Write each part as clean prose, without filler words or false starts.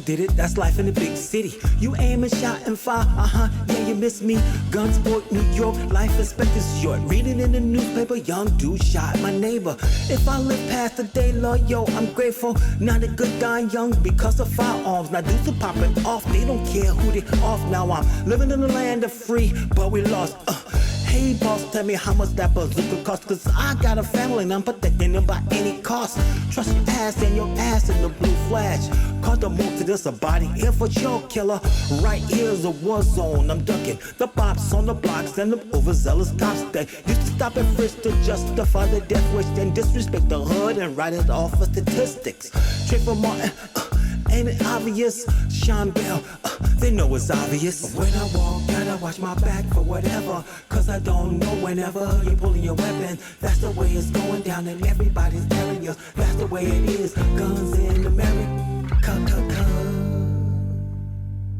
did it, that's life in the big city. You aim and shot and fire, yeah, you miss me. Gunsport, New York, life expectancy short. Read it in the newspaper, young dude shot my neighbor. If I live past the day, Lord, yo, I'm grateful. Not a good dying young because of firearms. Now dudes are popping off, they don't care who they off. Now I'm living in the land of free, but we lost. Hey boss, tell me how much that bazooka cost, cause I got a family and I'm protecting them by any cost. Trust your ass and your ass in the blue flash. Cause the move to this a body here for your killer. Right here's a war zone, I'm ducking the bops on the blocks and the overzealous cops that used to stop and frisk to justify the death wish and disrespect the hood and write it off for statistics. Trayvon Martin, ain't it obvious? Sean Bell, they know it's obvious. When I walk, gotta watch my back for whatever, cause I don't know whenever you're pulling your weapon. That's the way it's going down in everybody's area. That's the way it is, guns in America.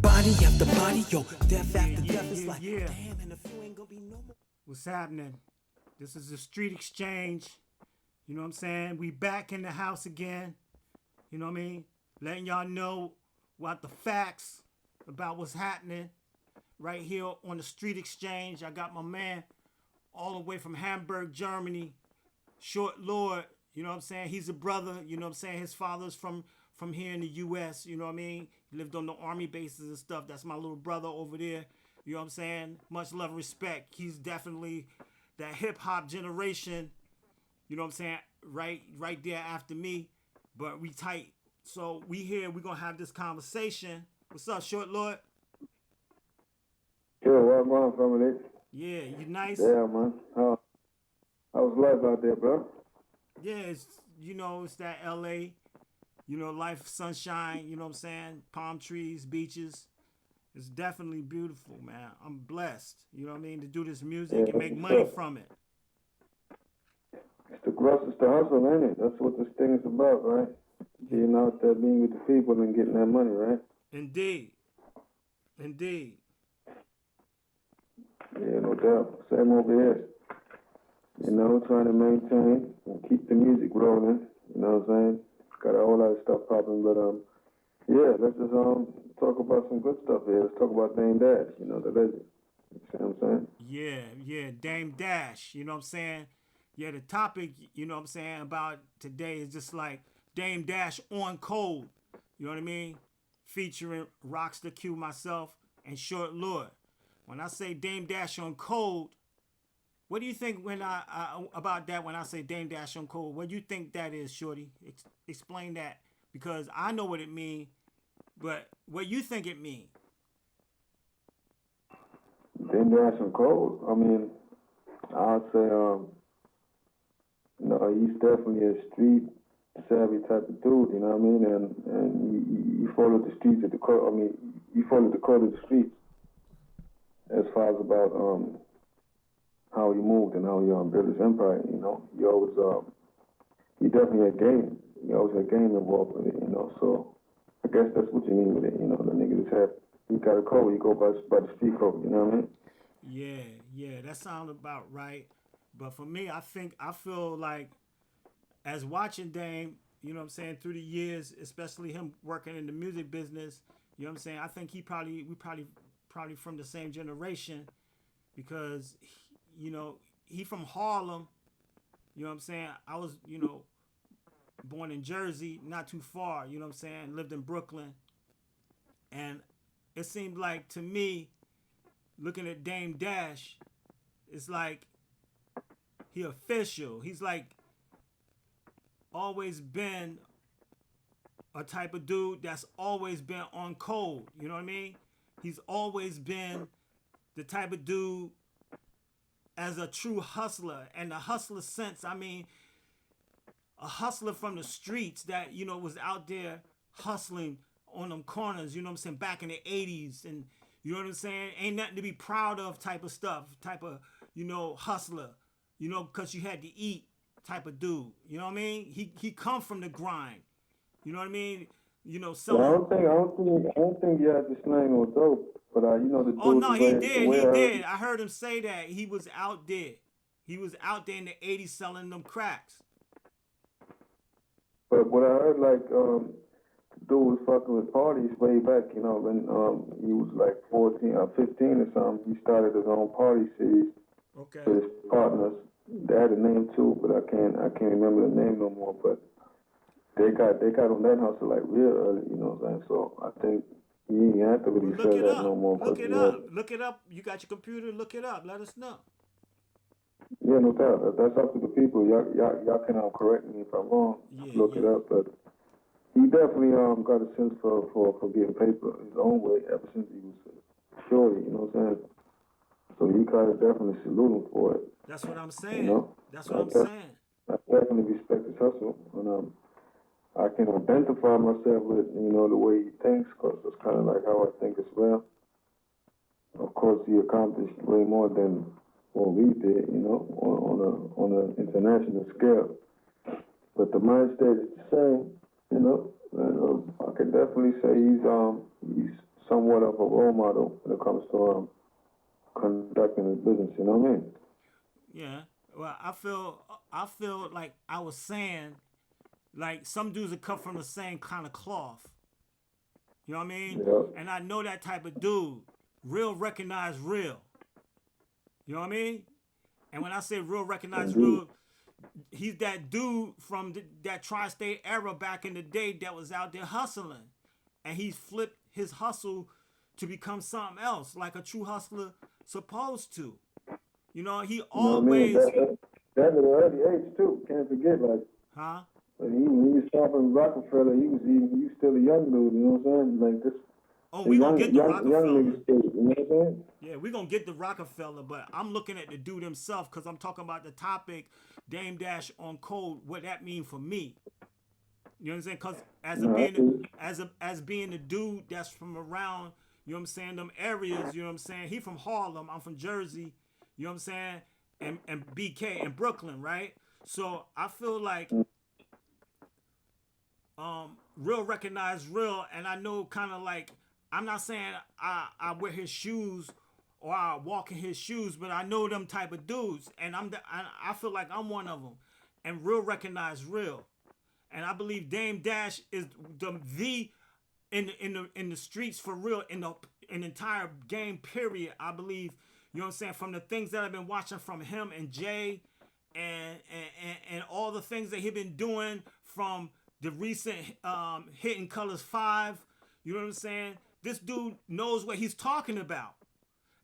Body after body, yo, death after death is like, damn, and if you ain't gonna be no more. What's happening? This is the Street Exchange. You know what I'm saying? We back in the house again. You know what I mean? Letting y'all know what the facts about what's happening right here on the Street Exchange. I got my man all the way from Hamburg, Germany, Shortlord. You know what I'm saying? He's a brother. You know what I'm saying? His father's from here in the U.S. You know what I mean? He lived on the army bases and stuff. That's my little brother over there. You know what I'm saying? Much love and respect. He's definitely that hip-hop generation. You know what I'm saying? Right there after me. But we tight. So we here. We're going to have this conversation. What's up, Shortlord? Yeah, where I'm going, family. Yeah, you nice? Yeah, man. How's life out there, bro? Yeah, it's that L.A., life, sunshine, you know what I'm saying? Palm trees, beaches. It's definitely beautiful, man. I'm blessed, you know what I mean, to do this music and make money from it. It's the hustle, ain't it? That's what this thing is about, right? Being out there, being with the people and getting that money, right? Indeed. Yeah, no doubt. Same over here. Trying to maintain and keep the music rolling. You know what I'm saying? Got a whole lot of stuff popping, but yeah, let's just talk about some good stuff here. Let's talk about Dame Dash, the legend. You see what I'm saying? Yeah, Dame Dash, you know what I'm saying? Yeah, the topic, you know what I'm saying, about today is just like Dame Dash on Code, you know what I mean? Featuring Rocsta, Q, myself, and Shortlord. When I say Dame Dash on Code, what do you think when I about that when I say Dame Dash on Code? What do you think that is, Shorty? Explain that, because I know what it means, but what you think it means? Dame Dash on Code. I mean, I'd say he's definitely a street savvy type of dude. You know what I mean? And he followed the streets at the code. I mean, he followed the code of the streets as far as about how he moved and how he built his empire. He always he definitely had game. He always had game involved with it. So I guess that's what you mean with it. The nigga just had, he got a code. He go by the street code. You know what I mean? Yeah, that sounds about right. But for me, I feel like as watching Dame, you know what I'm saying, through the years, especially him working in the music business, you know what I'm saying, I think we probably from the same generation, because he from Harlem. You know what I'm saying? I was, born in Jersey, not too far, you know what I'm saying? Lived in Brooklyn. And it seemed like, to me, looking at Dame Dash, it's like he official. He's like always been a type of dude that's always been on code. You know what I mean? He's always been the type of dude as a true hustler. And the hustler sense, I mean, a hustler from the streets that, was out there hustling on them corners, you know what I'm saying, back in the 80s. And you know what I'm saying? Ain't nothing to be proud of type of stuff, type of, hustler, because you had to eat type of dude. You know what I mean? He come from the grind. You know what I mean? Selling. I don't think you had to slang on dope. But the dude. Oh no, he did. I heard him say that he was out there. He was out there in the 80s selling them cracks. But what I heard, like dude was fucking with parties way back, you know, when he was like 14 or 15 or something. He started his own party series Okay. with his partners. They had a name too, but I can't remember the name no more. But they got on that hustle like real early, you know what I'm saying? So I think he ain't have to Well, really look sell it that up. no more. Look Cause it he had, up. Look it up. You got your computer. Look it up. Let us know. yeah, no doubt. That's up to the people. Y'all can correct me if I'm wrong. Yeah, Look yeah. it up, but he definitely got a sense for getting paper his own way ever since he was shorty, you know what I'm saying? So you gotta definitely salute him for it, That's what I'm you saying. know? That's what I'm saying. I definitely respect his hustle, and I can identify myself with, you know, the way he thinks, because it's kind of like how I think as well. Of course, he accomplished way more than what we did, you know, on an international scale. But the mind state is the same, you know. And, I can definitely say he's somewhat of a role model when it comes to conducting his business. You know what I mean? Yeah. Well, I feel like I was saying, like some dudes are cut from the same kind of cloth. You know what I mean? Yeah. And I know that type of dude. Real recognize real. You know what I mean? And when I say real recognize Indeed. real, he's that dude from that tri-state era back in the day that was out there hustling. And he's flipped his hustle to become something else, like a true hustler supposed to. You know, he You know what I mean? always, That at an early age too. Can't forget, like huh? when he was shopping Rockefeller, he was still a young dude. You know what I'm saying? Like this, Oh, the we gonna get the young Rockefeller. niggas kid. You know what I'm saying? Yeah, we gonna get the Rockefeller, but I'm looking at the dude himself because I'm talking about the topic, Dame Dash on code, what that mean for me. You know what I'm saying? Because No, I see. as being the dude that's from around, you know what I'm saying, them areas, you know what I'm saying? He from Harlem, I'm from Jersey, you know what I'm saying? And BK and Brooklyn, right? So I feel like real recognize real, and I know kind of like I'm not saying I wear his shoes or I walk in his shoes, but I know them type of dudes, and I feel like I'm one of them, and real recognize real, and I believe Dame Dash is the in the streets for real in the entire game period. I believe, you know what I'm saying, from the things that I've been watching from him and Jay and all the things that he been doing from the recent Hitting Colors 5. You know what I'm saying? This dude knows what he's talking about,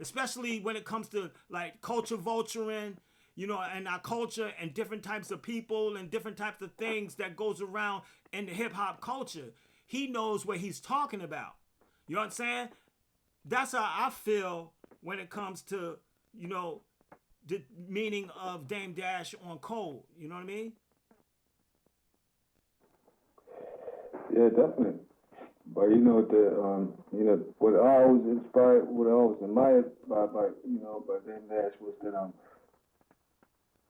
especially when it comes to like culture vulturing, you know, and our culture and different types of people and different types of things that goes around in the hip hop culture. He knows what he's talking about. You know what I'm saying? That's how I feel when it comes to, you know, the meaning of Dame Dash on Code. You know what I mean? Yeah, definitely. But you know what I was inspired, what I was admired by Dame Dash was that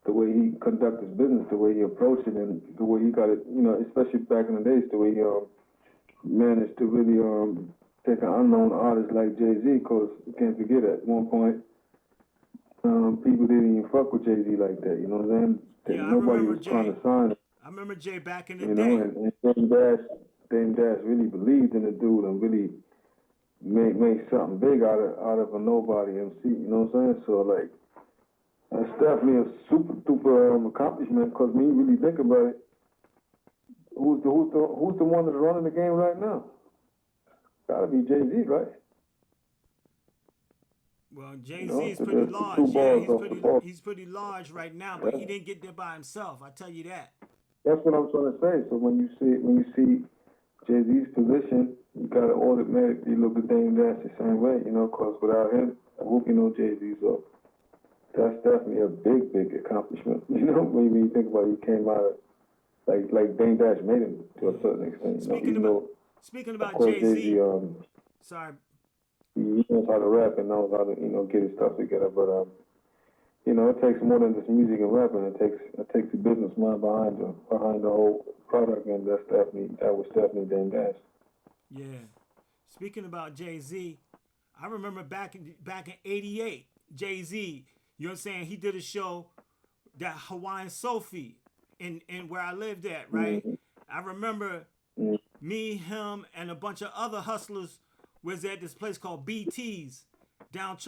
the way he conducted his business, the way he approached it, and the way he got it, you know, especially back in the days, the way he managed to really take an unknown artist like Jay-Z, because you can't forget at one point people didn't even fuck with Jay-Z like that, you know what I'm saying? Yeah, I Nobody remember was trying Jay. to sign him, I remember Jay back in the you know, day. and Dame Dash really believed in the dude and really make something big out of a nobody MC, you know what I'm saying? So like that's definitely a super duper accomplishment, because when you really think about it, who's the one that's running the game right now? Gotta be Jay-Z, right? Well, You Jay Z know, is so pretty there's two large. Yeah, balls off the ball. he's pretty large right now, but Yeah. he didn't get there by himself. I tell you that. That's what I'm trying to say. So when you see Jay-Z's position, you gotta automatically look at Dame Dash the same way, you know, because without him, I hope you know Jay-Z. So that's definitely a big accomplishment. You know, when you think about it, he came out of like Dame Dash made him to a certain extent. You know, Speaking even about though speaking of about course Jay Jay-Z Z, sorry. he knows how to rap and knows how to get his stuff together, but it takes more than just music and rapping. It takes a business mind behind the whole product, and that was definitely Dame Dash. Yeah. Speaking about Jay Z, I remember back in '88, Jay Z. You know what I'm saying? He did a show, that Hawaiian Sophie, in where I lived at, right? Mm-hmm. I remember me, him, and a bunch of other hustlers was at this place called BT's down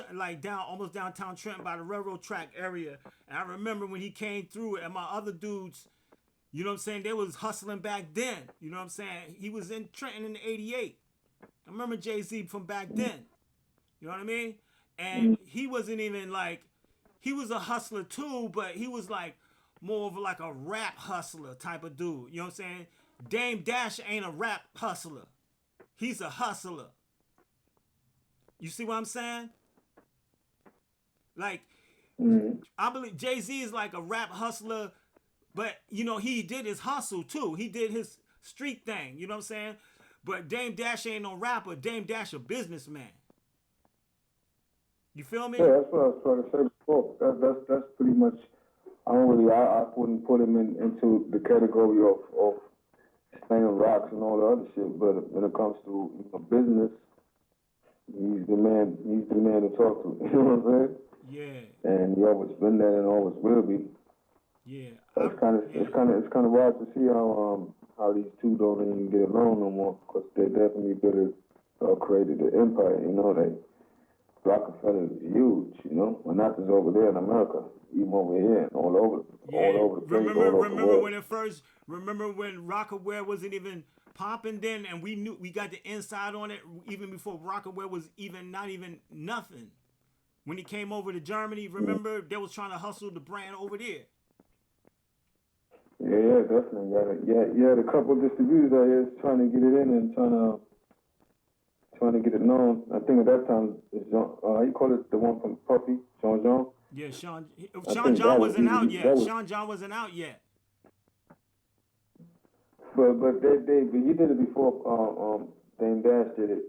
almost downtown Trenton by the railroad track area. And I remember when he came through and my other dudes, you know what I'm saying, they was hustling back then. You know what I'm saying? He was in Trenton in '88. I remember Jay-Z from back then. You know what I mean? And he wasn't even like, he was a hustler too, but he was like more of like a rap hustler type of dude. You know what I'm saying? Dame Dash ain't a rap hustler. He's a hustler. You see what I'm saying? Like, I believe Jay-Z is like a rap hustler, but, you know, he did his hustle too. He did his street thing. You know what I'm saying? But Dame Dash ain't no rapper. Dame Dash a businessman. You feel me? Yeah, that's what I was trying to say before. That's pretty much. I wouldn't put him into the category of slanging rocks and all the other shit. But when it comes to business, he's the man. He's the man to talk to. You know what I'm saying? Yeah. And he always been that and always will be. Yeah. It's kind of wild to see how these two don't even get along no more, because they definitely created the empire. You know, Rockefeller is huge. You know, and not just over there in America, even over here and all over the place. Remember when Rockaware wasn't even popping then, and we got the inside on it even before Rockaware was not even nothing. When he came over to Germany, remember they was trying to hustle the brand over there. Yeah, definitely. Yeah, a couple of distributors out here trying to get it in and trying to get it known. I think at that time, how you call it, the one from Puffy, Sean John? Yeah, Sean John wasn't out yet. Sean John wasn't out yet. But he did it before Dame Dash did it.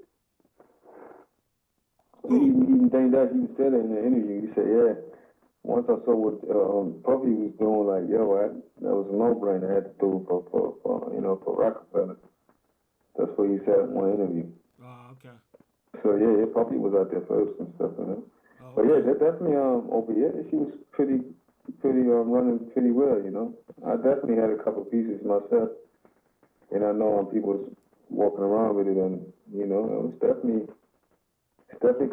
Even Dame Dash even said it in the interview. He said, yeah, once I saw what Puffy was doing, like, yo, that was a no-brainer. I had to do for Rockefeller. That's what he said in one interview. Oh, okay. So yeah, Puffy was out there first and stuff, you know. Oh, but yeah, that definitely over here, she was pretty running pretty well, you know. I definitely had a couple pieces myself, and I know people was walking around with it, and you know, it's definitely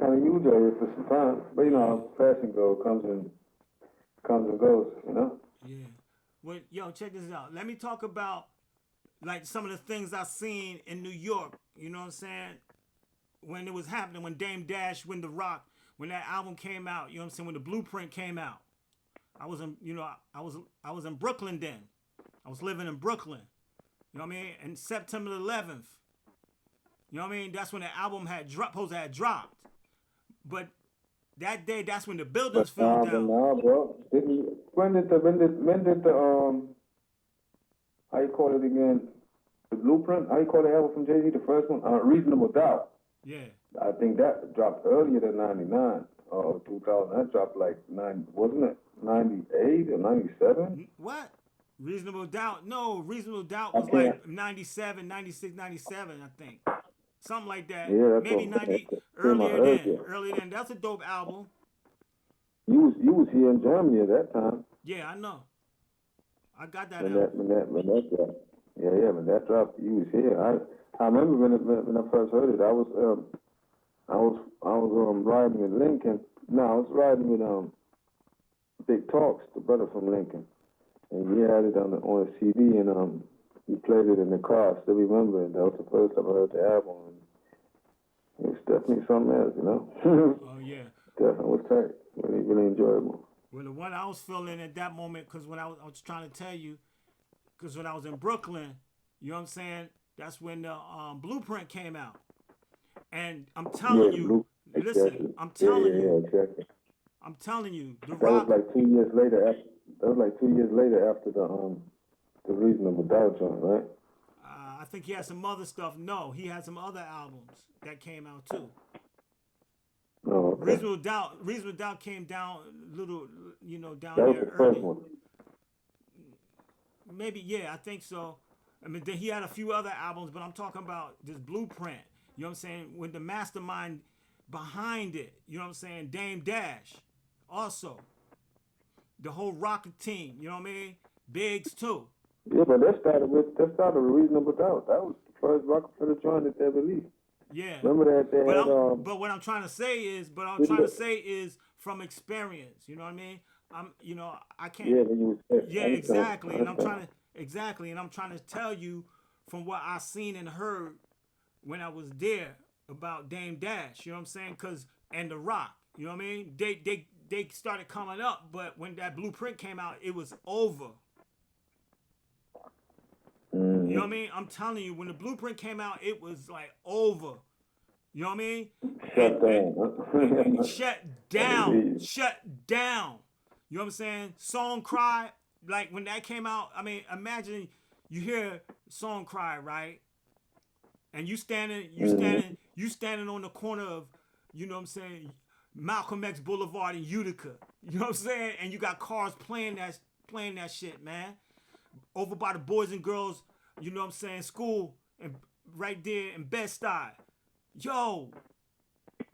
kind of huge out here for some time. But you know, fashion comes and goes, you know. Yeah. Well, yo, check this out. Let me talk about like some of the things I seen in New York. You know what I'm saying? When it was happening, when Dame Dash, when that album came out, you know what I'm saying? When the Blueprint came out, I was in Brooklyn then. I was living in Brooklyn. You know what I mean? And September 11th. You know what I mean? That's when the album had dropped. But that day, that's when the buildings fell down. No, bro. When did the how you call it again? The Blueprint? How you call the album from Jay-Z? The first one? Reasonable Doubt. Yeah. I think that dropped earlier than 99 or 2000. That dropped like wasn't it 98 or 97? What? Reasonable Doubt? No, Reasonable Doubt was like 97, 96, 97, I think. Something like that. Yeah, maybe 90 earlier than. That's a dope album. You was here in Germany at that time. Yeah, I know. I got that when album. When that dropped. Yeah, when that dropped, you was here. I remember when I first heard it. I was riding with Lincoln. No, I was riding with Big Talks, the brother from Lincoln, and he had it on a CD, and he played it in the car. I still remember it. That was the first time I heard the album. And it was definitely something else, you know. Oh yeah. Definitely was tight. Really enjoyable. Well, the one I was feeling at that moment, because when I was trying to tell you, because when I was in Brooklyn, you know what I'm saying? That's when the Blueprint came out. And I'm telling you, listen, I'm telling you. Exactly. I'm telling you, that was like 2 years later. That was like 2 years later after the Reasonable Doubt joint, right? I think he had some other stuff. No, he had some other albums that came out too. Oh, okay. Reasonable Doubt came down a little, you know, down there. That was there the first one. Maybe, yeah, I think so. I mean, then he had a few other albums, but I'm talking about this Blueprint. You know what I'm saying? With the mastermind behind it, you know what I'm saying? Dame Dash, also. The whole Rocket team, you know what I mean? Biggs too. Yeah, but that started with Reasonable Doubt. That was first Rockefeller joint that they released. Yeah. Remember that they had But what I'm trying to say is, from experience. You know what I mean? I can't. yeah, when you was Yeah, I understand. exactly. I And understand. I'm trying to tell you from what I seen and heard when I was there about Dame Dash. You know what I'm saying? And The Rock. You know what I mean? They started coming up, but when that blueprint came out, it was over. You know what I mean? I'm telling you, when the blueprint came out, it was like over. You know what I mean? Shut down. Shut down. Shut down. You know what I'm saying? Song Cry, like when that came out, I mean, imagine you hear Song Cry, right? And you standing on the corner of, you know what I'm saying, Malcolm X Boulevard in Utica. You know what I'm saying? And you got cars playing that shit, man. Over by the Boys and Girls, you know what I'm saying, school, and right there in Bed-Stuy. Yo,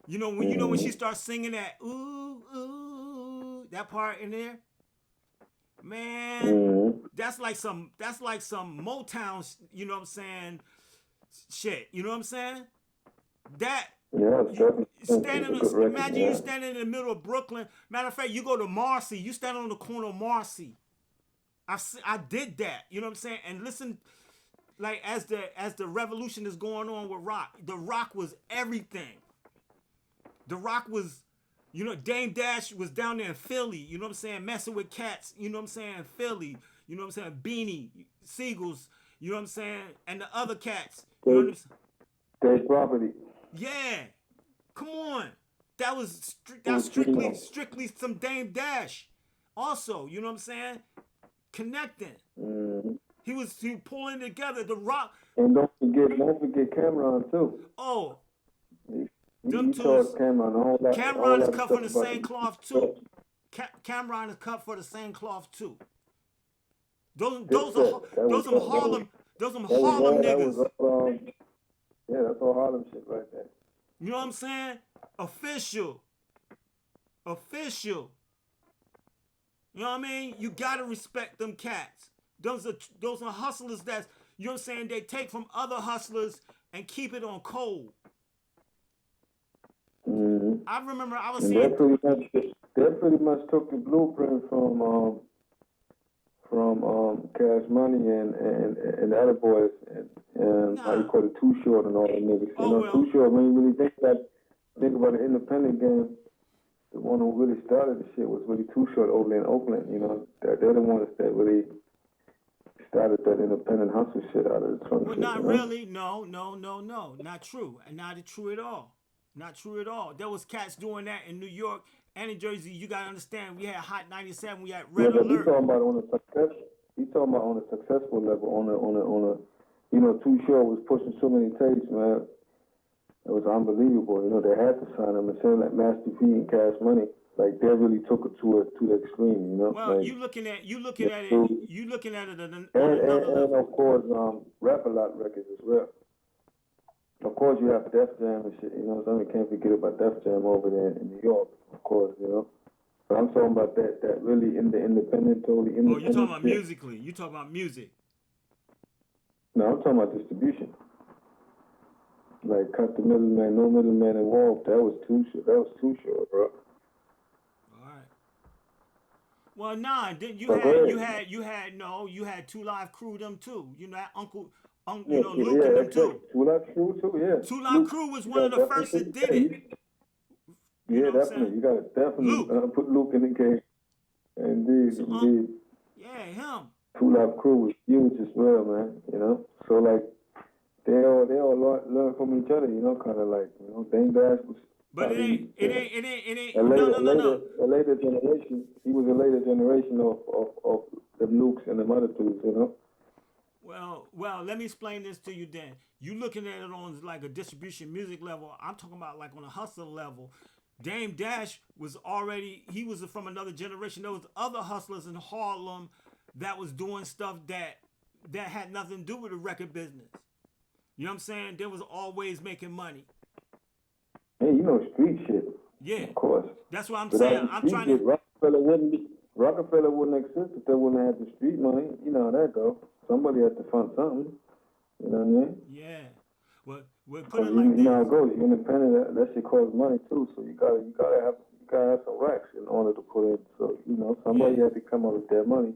when she starts singing that ooh ooh that part in there, man, that's like some Motown, you know what I'm saying, shit. You know what I'm saying? That Yeah, imagine you standing in the middle of Brooklyn. Matter of fact, you go to Marcy, you stand on the corner of Marcy. I did that. You know what I'm saying? And listen, like as the revolution is going on with rock, the Rock was everything. The Rock was, Dame Dash was down there in Philly, you know what I'm saying, messing with cats, you know what I'm saying, Philly, you know what I'm saying, Beanie, Seagulls, you know what I'm saying, and the other cats, you know what I'm saying? Their property. Yeah, come on, that was strictly some Dame Dash. Also, you know what I'm saying, connecting. He was pulling together the Rock. And don't forget Cameron too. Oh, Them two. Cameron is cut from the same cloth too. Cameron is cut for the same cloth too. Those are Harlem niggas. Yeah, that's all Harlem shit right there. You know what I'm saying? Official. You know what I mean? You gotta respect them cats. Those are hustlers that's, you know what I'm saying, they take from other hustlers and keep it on cold. I remember I was seeing. They pretty much took the blueprint from Cash Money and the other boys and how you call it, Too Short and all that niggas. Too Short. When you really think about the independent game, the one who really started the shit was really Too Short over in Oakland. They're the ones that really started that independent hustle shit out of the trunk. Well, not really. No. Not true. And not true at all. Not true at all. There was cats doing that in New York and in Jersey. You gotta understand, we had Hot 97, we had Red Alert. He's talking about on a successful level, on a Too Short was pushing so many tapes, man. It was unbelievable. They had to sign him, and saying like Master P and Cash Money, like they really took it to the extreme, Well, like, you looking at it on another level. And of course, Rap A Lot records as well. Of course, you have Def Jam and shit. So you can't forget about Def Jam over there in New York. Of course, But I'm talking about that really totally independent. Oh, you talking about musically? You talking about music? No, I'm talking about distribution. Like cut the middleman, no middleman involved. That was Too Short, bro. All right. Well, nah. You had 2 Live Crew them too. Uncle Luke and them too. 2 Live Crew too, yeah. 2 Live Crew was one of the first that did it. Yeah, definitely. You gotta definitely put Luke in the game. Indeed. Yeah, him. 2 Live Crew was huge as well, man. So like they all learn from each other. Kind of like Dame Dash was. But it ain't. No. A later generation. He was a later generation of the Lukes and the other dudes. Well, let me explain this to you then. You looking at it on like a distribution music level. I'm talking about like on a hustle level. Dame Dash was from another generation. There was other hustlers in Harlem that was doing stuff that had nothing to do with the record business. You know what I'm saying? They was always making money. Hey, street shit. Yeah. Of course. That's what I'm saying. I'm trying to. Rockefeller wouldn't exist if they wouldn't have the street money. You know how that go. Somebody had to fund something. You know what I mean? Yeah. Well, put Because it like you know how this. it goes. You're independent. That shit costs money too. So you gotta have some racks in order to put in. So Yeah. somebody had to come up with that money.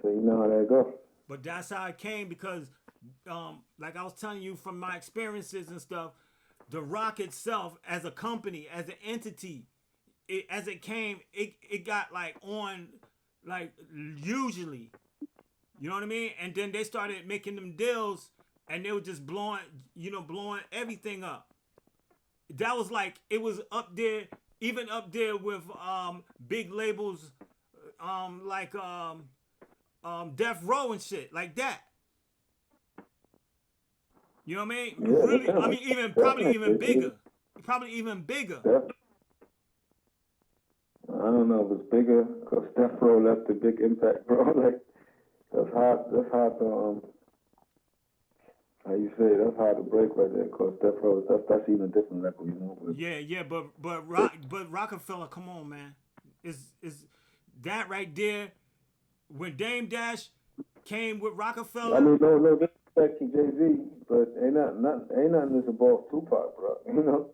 So you know how that goes. But that's how it came because, like I was telling you from my experiences and stuff, the Rock itself as a company, as an entity, as it came, it got like on, like usually, you know what I mean? And then they started making them deals, and they were just blowing everything up. That was like it was up there, even up there with big labels, like Death Row and shit like that. You know what I mean? Yeah, Really, I definitely, mean, even probably definitely. even bigger, probably even bigger. I don't know if it's bigger because Steph Row left a big impact, bro. Like that's hard. That's hard to how you say that's hard to break right there. Cause Steph Row, that's even a different level, you know. Yeah, yeah, but Rockefeller, come on, man, is that right there? When Dame Dash came with I Rockefeller, mean, no disrespect to Jay Z, but ain't nothing that's above Tupac, bro. You know.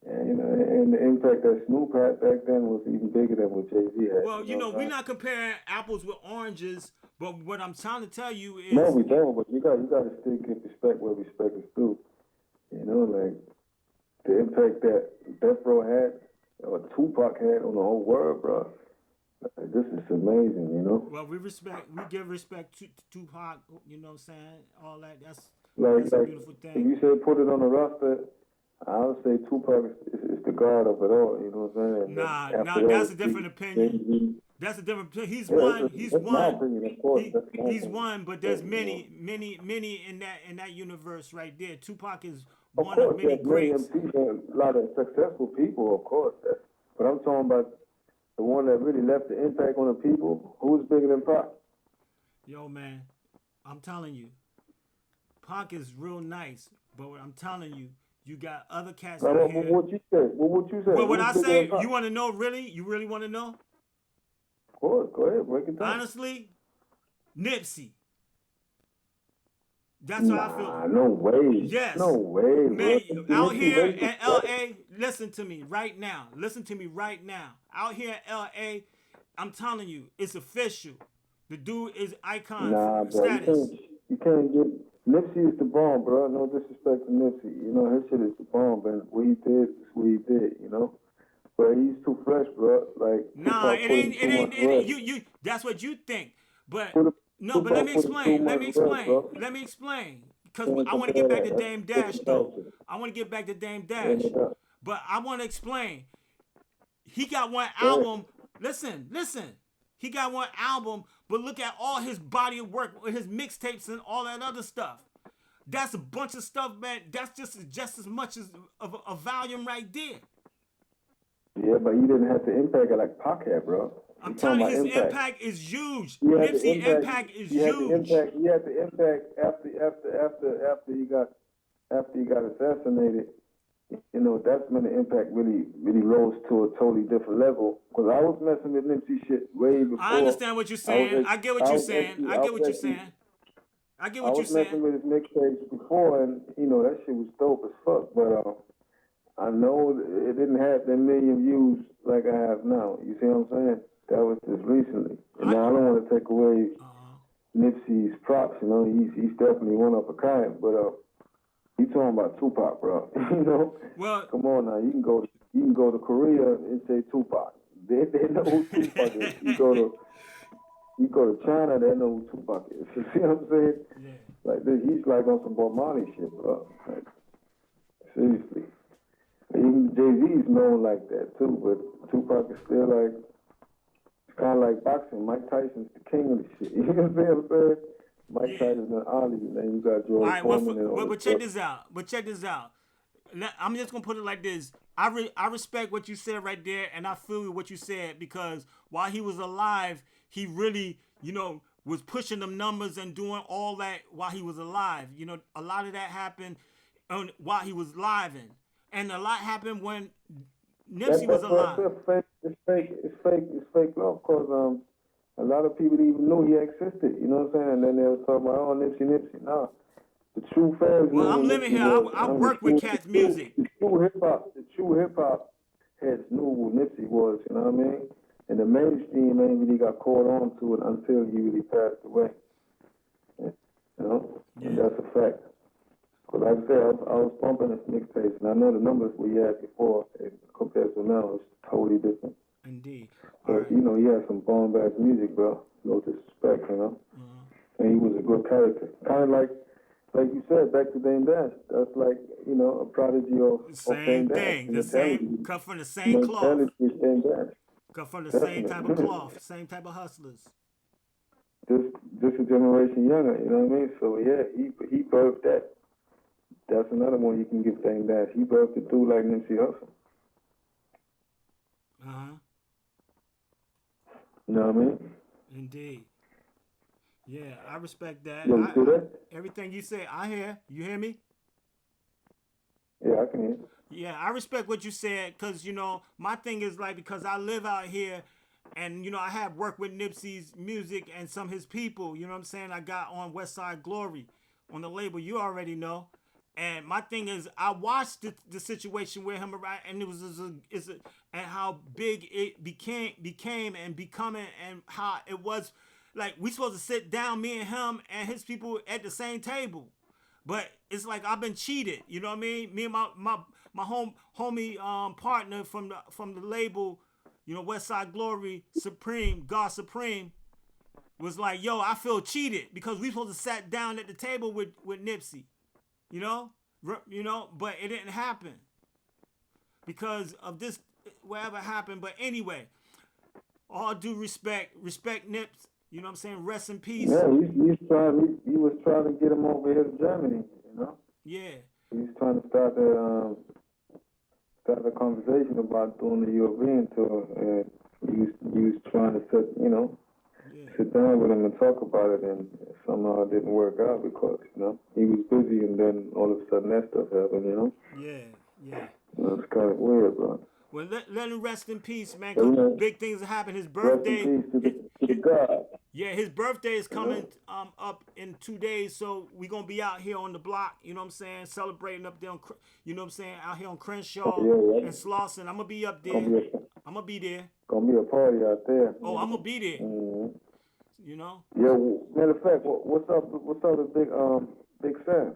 And and the impact that Snoop had back then was even bigger than what Jay Z had. well, You know what we're I'm saying? not comparing apples with oranges, but what I'm trying to tell you No, is, we don't. But you got to still give respect where respect is due. You know, like the impact that Death Row had or Tupac had on the whole world, bro. Like, this is amazing. You know, well, we give respect to Tupac. You know what I'm saying? All that. like That's a like beautiful if thing. you say put it on the roster, I would say Tupac is the god of it all. You know what I'm saying? And then Nah, after nah, that, that's a it's different opinion. Jay-Z. That's a different. He's Yeah, one. He's that's my one. opinion, of course. That's my He's opinion. one. But there's But, many in that universe right there. Tupac is of one of course, many there's many greats. MCs and a lot of successful people, of course. But I'm talking about the one that really left the impact on the people. Who's bigger than Pac? Yo, man, I'm telling you, Pac is real nice. But what I'm telling you, you got other cats Now, out here. what you say? What you say? Well, what Who's I bigger than say, Pac? you want to know? Really, you really want to know? Of course, go ahead, break it down. Honestly, Nipsey. That's how I feel. Nah, no way. No Yes. way, bro. Man, out Nipsey here ready to in play. LA, listen to me right now. Listen to me right now. Out here in LA, I'm telling you, it's official. The dude is icon Nah, bro, status. you can't get Nipsey is the bomb, bro. No disrespect to Nipsey. You know, his shit is the bomb, and what he did is what he did, you know. But he's too fresh, bro. Like Nah, Tupac put in too much it ain't work. you that's what you think. But Put no, but let me Tupac put in too explain. Let much me work, explain. bro. Let me explain. Because Can't I want to compare get back that. to That's Dame a Dash different though. culture. I want to get back to Dame Yeah, no Dash. doubt. But I want to explain. He got one Go ahead. album. Listen. He got one album, but look at all his body of work, his mixtapes and all that other stuff. That's a bunch of stuff, man. That's just as much as of a volume right there. Yeah, but he didn't have the impact like Pac had, bro. I'm We talking telling you, about his impact. impact is huge. He had the Nipsey impact. impact is He had the huge. impact. He had the impact after he got assassinated. You know, that's when the impact really rose to a totally different level. Because I was messing with Nipsey shit way I before. understand what you're I was saying. I get what I you're was saying. actually I I get was what you're actually saying. I get I what you're was messing saying. with his mixtapes before, and that shit was dope as fuck. But I know it didn't have that million views like I have now. You see what I'm saying? That was just recently. And I now I don't want to take away uh, Nipsey's props. You know, he's definitely one of a kind. But you talking about Tupac, bro? You know, well, come on now. You can go to Korea and say Tupac. They know who Tupac is. You go to China, they know who Tupac is. You see what I'm saying? yeah. Like this, he's like on some Bob Marley shit, bro. Like, seriously. Even Jay-Z is known like that too, but Tupac is still like, it's kind of like boxing. Mike Tyson's the king of the shit. You know what I'm saying? Mike Yeah. Tyson and Ali, and then you got All George right, Foreman and all but this check stuff. this out. I'm just gonna put it like this. I respect what you said right there, and I feel what you said because while he was alive, he really was pushing them numbers and doing all that while he was alive. A lot of that happened while he was live, and a lot happened when Nipsey was That's what I alive. said. Fake. It's fake love. Cause a lot of people didn't even know he existed. You know what I'm saying? And then they were talking about, oh, Nipsey. Nah, The true fans. Well, know I'm what living here. Nipsey was. I work with Cat's music. The true hip hop heads knew who Nipsey was. You know what I mean? And the mainstream ain't really got caught on to it until he really passed away. You know, and that's a fact. Because like I said, I was bumping his mixtapes, and I know the numbers we had before compared to now is totally different. Indeed. But Right. you know, he had some bomb-ass music, bro. No disrespect, you know. And he was a good character. Kind of like you said, back to Dame Dash. That's like, you know, a prodigy of Same Dame Dash. thing. The same. Cut from the same cloth. Mentality is Dame Dash. Cut from the Definitely. same type of cloth. Same type of hustlers. Just a generation younger, you know what I mean? So yeah, he birthed that. That's another one you can give Dame Dash. He birthed a dude like Nipsey Hussle. You know what I mean? Indeed. Yeah, I respect that. You see that? Everything you say, I hear. You hear me? Yeah, I can hear. Yeah, I respect what you said because, you know, my thing is like because I live out here and, you know, I have worked with Nipsey's music and some of his people. You know what I'm saying? I got on West Side Glory on the label. You already know. And my thing is, I watched the situation with him, and it was and how big it became and becoming, and how it was like we supposed to sit down, me and him and his people at the same table, but it's like I've been cheated. You know what I mean? Me and my homie partner from the label, you know, West Side Glory Supreme, God Supreme, was like, yo, I feel cheated because we supposed to sat down at the table with Nipsey. You know, but it didn't happen because of this, whatever happened. But anyway, all due respect Nips. You know what I'm saying? Rest in peace. Yeah, he was trying to get him over here to Germany. You know. Yeah. He was trying to start the conversation about doing the European tour, and he was trying to sit down with him and talk about it, and somehow it didn't work out because, you know, he was busy, and then all of a sudden that stuff happened, you know? Yeah. It's kind of weird, bro. Well, let him rest in peace, man, because big things have happened. His birthday... Rest in peace to the God. Yeah, his birthday is coming up in 2 days, so we're going to be out here on the block, you know what I'm saying, celebrating up there, you know what I'm saying, out here on Crenshaw and Slauson. I'm going to be up there. I'm going to be there. Going to be a party out there. Oh, I'm going to be there. Mm-hmm. You know? Yeah, matter of fact, what's up with Big Sam?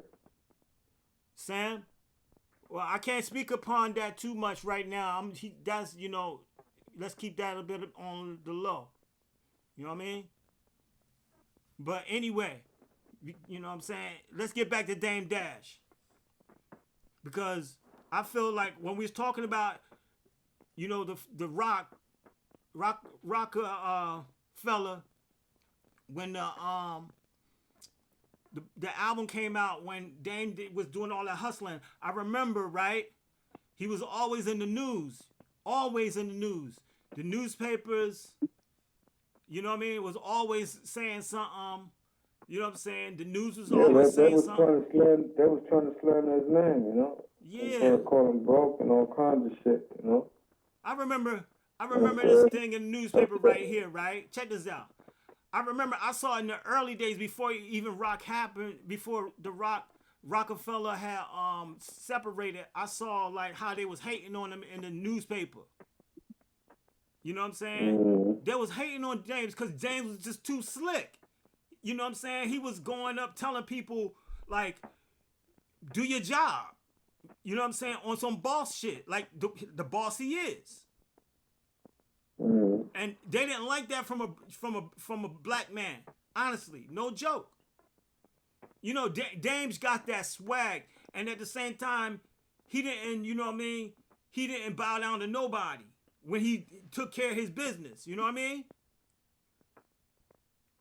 Sam? Well, I can't speak upon that too much right now. That's, you know, let's keep that a bit on the low. You know what I mean? But anyway, you know what I'm saying? Let's get back to Dame Dash. Because I feel like when we was talking about, you know, the rock fella, when the album came out, when Dame was doing all that hustling, I remember, right? He was always in the news. Always in the news. The newspapers, you know what I mean? It was always saying something. You know what I'm saying? The news was always saying something. They was trying to slander his name, you know? Yeah. Trying to call him broke and all kinds of shit, you know? I remember this thing in the newspaper right here, right? Check this out. I remember I saw in the early days before even rock happened, before the Rockefeller had separated, I saw like how they was hating on him in the newspaper. You know what I'm saying? Mm-hmm. They was hating on James because James was just too slick. You know what I'm saying? He was going up telling people like, do your job. You know what I'm saying? On some boss shit, like the boss he is. Mm-hmm. And they didn't like that from a black man. Honestly, no joke. You know, Dame's got that swag, and at the same time, he didn't. You know what I mean? He didn't bow down to nobody when he took care of his business. You know what I mean?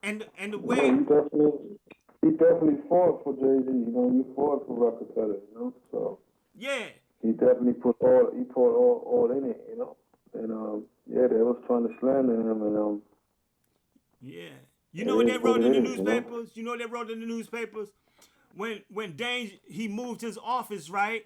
And the way he definitely fought for Jay-Z. You know, he fought for Rockefeller. You know, so yeah, he definitely put all in it. You know, and yeah, they was trying to slander him, and yeah. You know what they wrote in the newspapers? You know what they wrote in the newspapers? When Dame, he moved his office, right?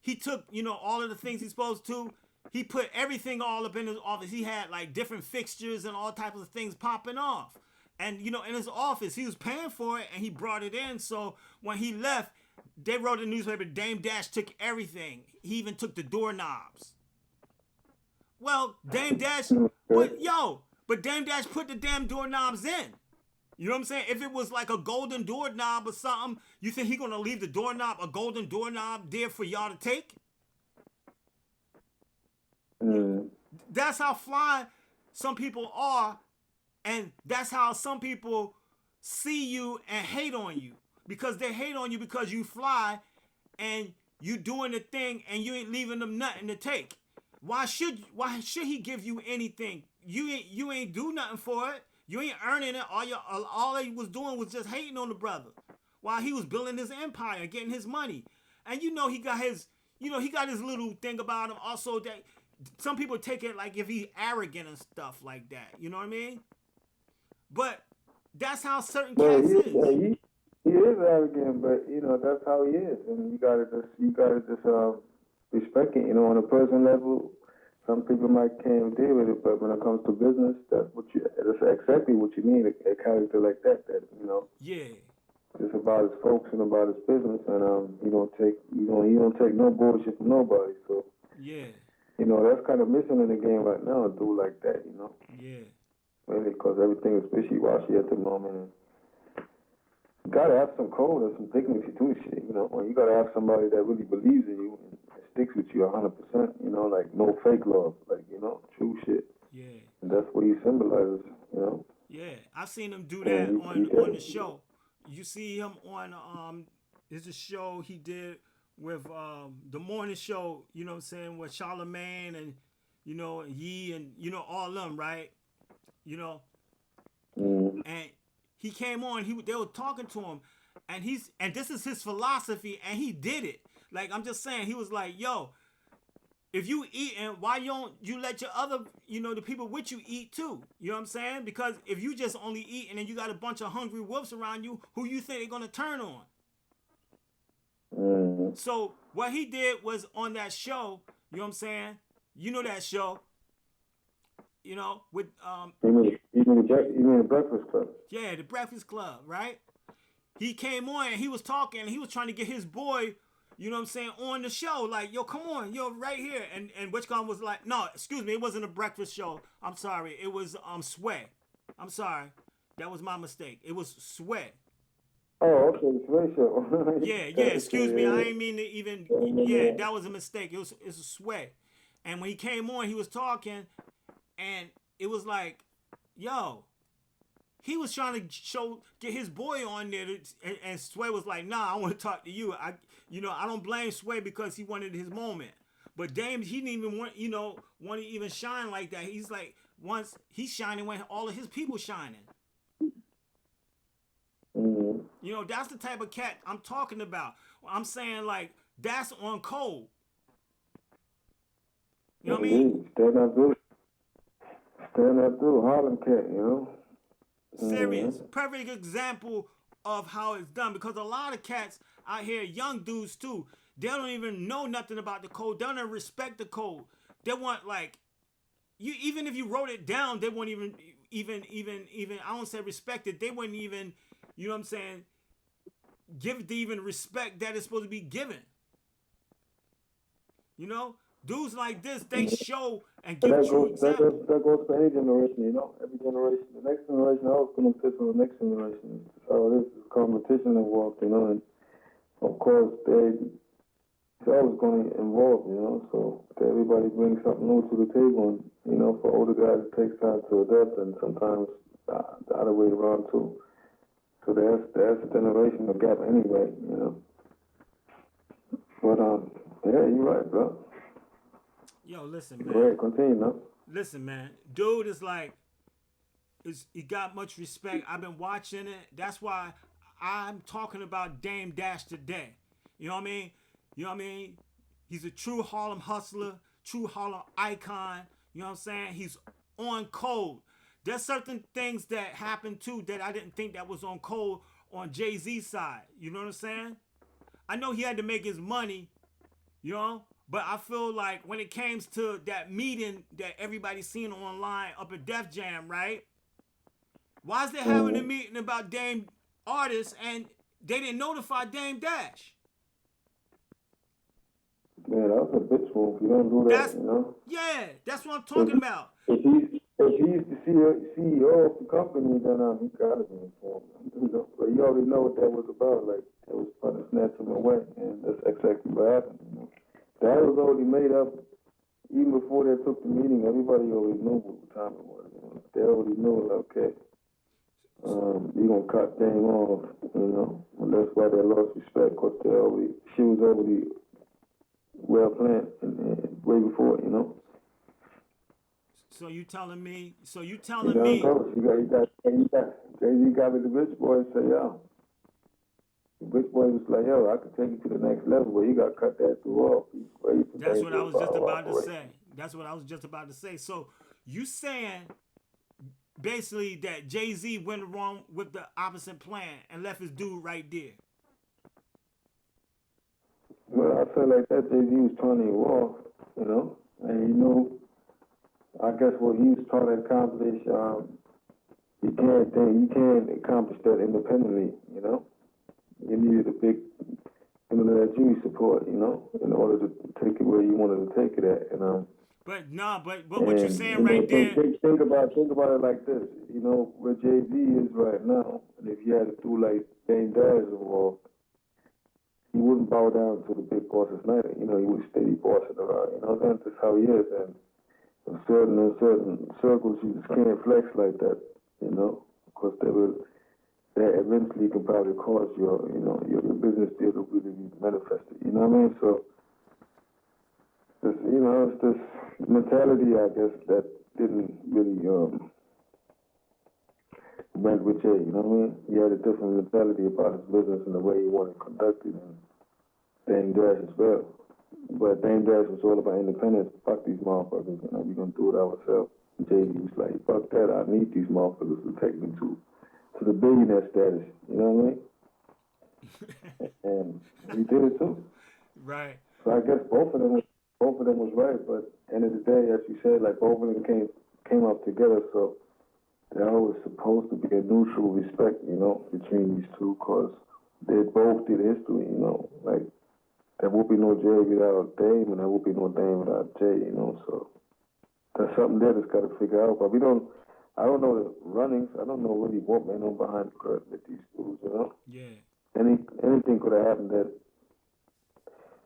He took, you know, all of the things he's supposed to. He put everything all up in his office. He had like different fixtures and all types of things popping off. And you know, in his office, he was paying for it, and he brought it in. So when he left, they wrote in the newspaper, Dame Dash took everything. He even took the doorknobs. Well, Dame Dash, but Dame Dash put the damn doorknobs in. You know what I'm saying? If it was like a golden doorknob or something, you think he gonna leave the doorknob, a golden doorknob, there for y'all to take? That's how fly some people are, and that's how some people see you and hate on you. Because they hate on you because you fly and you doing the thing and you ain't leaving them nothing to take. Why should he give you anything? You ain't do nothing for it. You ain't earning it. All he was doing was just hating on the brother while he was building his empire, getting his money. And you know he got his little thing about him also, that some people take it like if he's arrogant and stuff like that. You know what I mean? But that's how certain cats is. He is arrogant, but you know that's how he is, and you gotta just respect it. You know, on a personal level, some people can't deal with it, but when it comes to business, that's exactly what you need. A character like that, you know. Yeah. It's about his folks and about his business, and you don't take no bullshit from nobody. So yeah. You know, that's kind of missing in the game right now. A dude like that, you know. Yeah. Really, because everything is wishy-washy at the moment. And you gotta have some code and some dignity to shit, you know. You gotta have somebody that really believes in you and sticks with you 100%, you know, like no fake love, like, you know, true shit. Yeah. And that's what he symbolizes, you know. Yeah, I've seen him do that on the show. You see him on there's a show he did with the morning show, you know what I'm saying, with Charlemagne and you know Yee and you know all them, right? You know. And he came on, they were talking to him, and this is his philosophy, and he did it. Like, I'm just saying, he was like, yo, if you eating, why don't you let your other, you know, the people with you eat too? You know what I'm saying? Because if you just only eating and you got a bunch of hungry wolves around you, who you think they're gonna turn on? So what he did was on that show, you know what I'm saying? You know that show, you know, with You mean the Breakfast Club? Yeah, the Breakfast Club, right? He came on and he was talking and he was trying to get his boy, you know what I'm saying, on the show. Like, yo, come on, yo, right here. And Witchcom was like, no, excuse me, it wasn't a breakfast show. I'm sorry. It was Sway. I'm sorry. That was my mistake. It was Sway. Oh, okay, the Sway show. yeah, excuse me. I ain't mean to even, that was a mistake. It's a Sway. And when he came on, he was talking and it was like, yo, he was trying to get his boy on there, and Sway was like, "Nah, I want to talk to you. I don't blame Sway because he wanted his moment, but Dame, he didn't even want to even shine like that. He's like, once he's shining when all of his people shining. You know, that's the type of cat I'm talking about. I'm saying like that's on cold. You know what I mean? Stand up through Harlem cat, you know. Serious. Perfect example of how it's done, because a lot of cats out here, young dudes too, they don't even know nothing about the code. They don't even respect the code. They want, like, you, even if you wrote it down, they won't even I won't say respect it. They wouldn't even, you know what I'm saying, give it the even respect that it's supposed to be given. You know? Dudes like this, they show and give true examples. That goes for any generation, you know. Every generation, the next generation always going to piss on the next generation. So this is competition involved, you know. And of course, it's always going to involve, you know. So everybody brings something new to the table, and you know, for older guys, it takes time to adapt, and sometimes the other way around too. So there's a generational gap anyway, you know. But yeah, you're right, bro. Yo, listen, man. Go ahead, continue, man. Listen, man. Dude is like, he got much respect. I've been watching it. That's why I'm talking about Dame Dash today. You know what I mean? You know what I mean? He's a true Harlem hustler, true Harlem icon. You know what I'm saying? He's on code. There's certain things that happened too that I didn't think that was on code on Jay-Z's side. You know what I'm saying? I know he had to make his money, you know? But I feel like when it came to that meeting that everybody's seen online up at Def Jam, right? Why is they having a Mm-hmm. meeting about Dame artists and they didn't notify Dame Dash? Man, that's a bitch move. You don't do that, That's you know. yeah, that's what I'm If talking about. he's the CEO of the company, then he gotta be informed. You know, but you already know what that was about. Like it was trying to snatch him away, and that's exactly what happened. You know, that was already made up even before they took the meeting. Everybody already knew what time it was. You know? They already knew, like, okay, you gonna cut Dame off. You know, and that's why they lost respect because she was already well planned and way before. You know. So you telling me? So you You telling know, me? coach, Jay-Z got me the bitch boy and say, yo, the bitch boy was like, yo, I could take you to the next level, but you got to cut that through off. He's way too That's what I dangerous was for just our about to operation. say. That's what I was just about to say. So you saying basically that Jay-Z went wrong with the opposite plan and left his dude right there. Well, I feel like that Jay-Z was turning you off, you know, and I guess what he was trying to accomplish, you can't accomplish that independently, you know. You needed a big, that Jewish support, you know, in order to take it where you wanted to take it at, But nah, but what you're And saying you know, right there, think about it like this. You know where Jay-Z is right now, and if you had to do like Dame Dash involved, he wouldn't bow down to the big bosses neither. You know, he would stay bossing around. You know, that's just how he is. And in certain circles, you just can't flex like that. You know, because that eventually can probably cause your business deal to really be manifested. You know what I mean? So, it's this mentality, I guess, that didn't really went with Jay. You know what I mean? He had a different mentality about his business and the way he wanted to conduct it, and Dame Dash as well. But Dame Dash was all about independence. Fuck these motherfuckers. You know, we're gonna do it ourselves. Jay was like, fuck that. I need these motherfuckers to take me to the billionaire status. You know what I mean? And he did it too. right? So I guess both of them was right. But end of the day, as you said, like both of them came up together. So there was supposed to be a mutual respect, you know, between these two, because they both did history, you know. Like there would be no Jay without Dame, and there would be no Dame without Jay, you know. So that's something there that's got to figure out. But I don't know the runnings. I don't know really what went on behind the curtain with these dudes, you know. Yeah. Anything could have happened.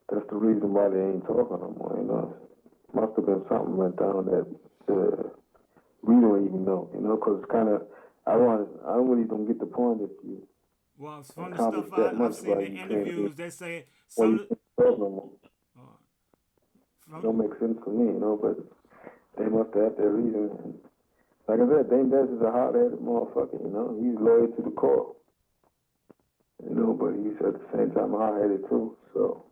That's the reason why they ain't talking no more, you know. Must have been something went down that we don't even know, you know, because it's kind of, I don't get the point if you Well, from the accomplish stuff that I've much seen while in you can't be, interviews, they say while some you can't talk no more. It from don't make sense to me, you know, but they must have their reason. And like I said, Dame Dash is a hot-headed motherfucker, you know. He's loyal to the core, you know, but he's at the same time hot-headed too, so.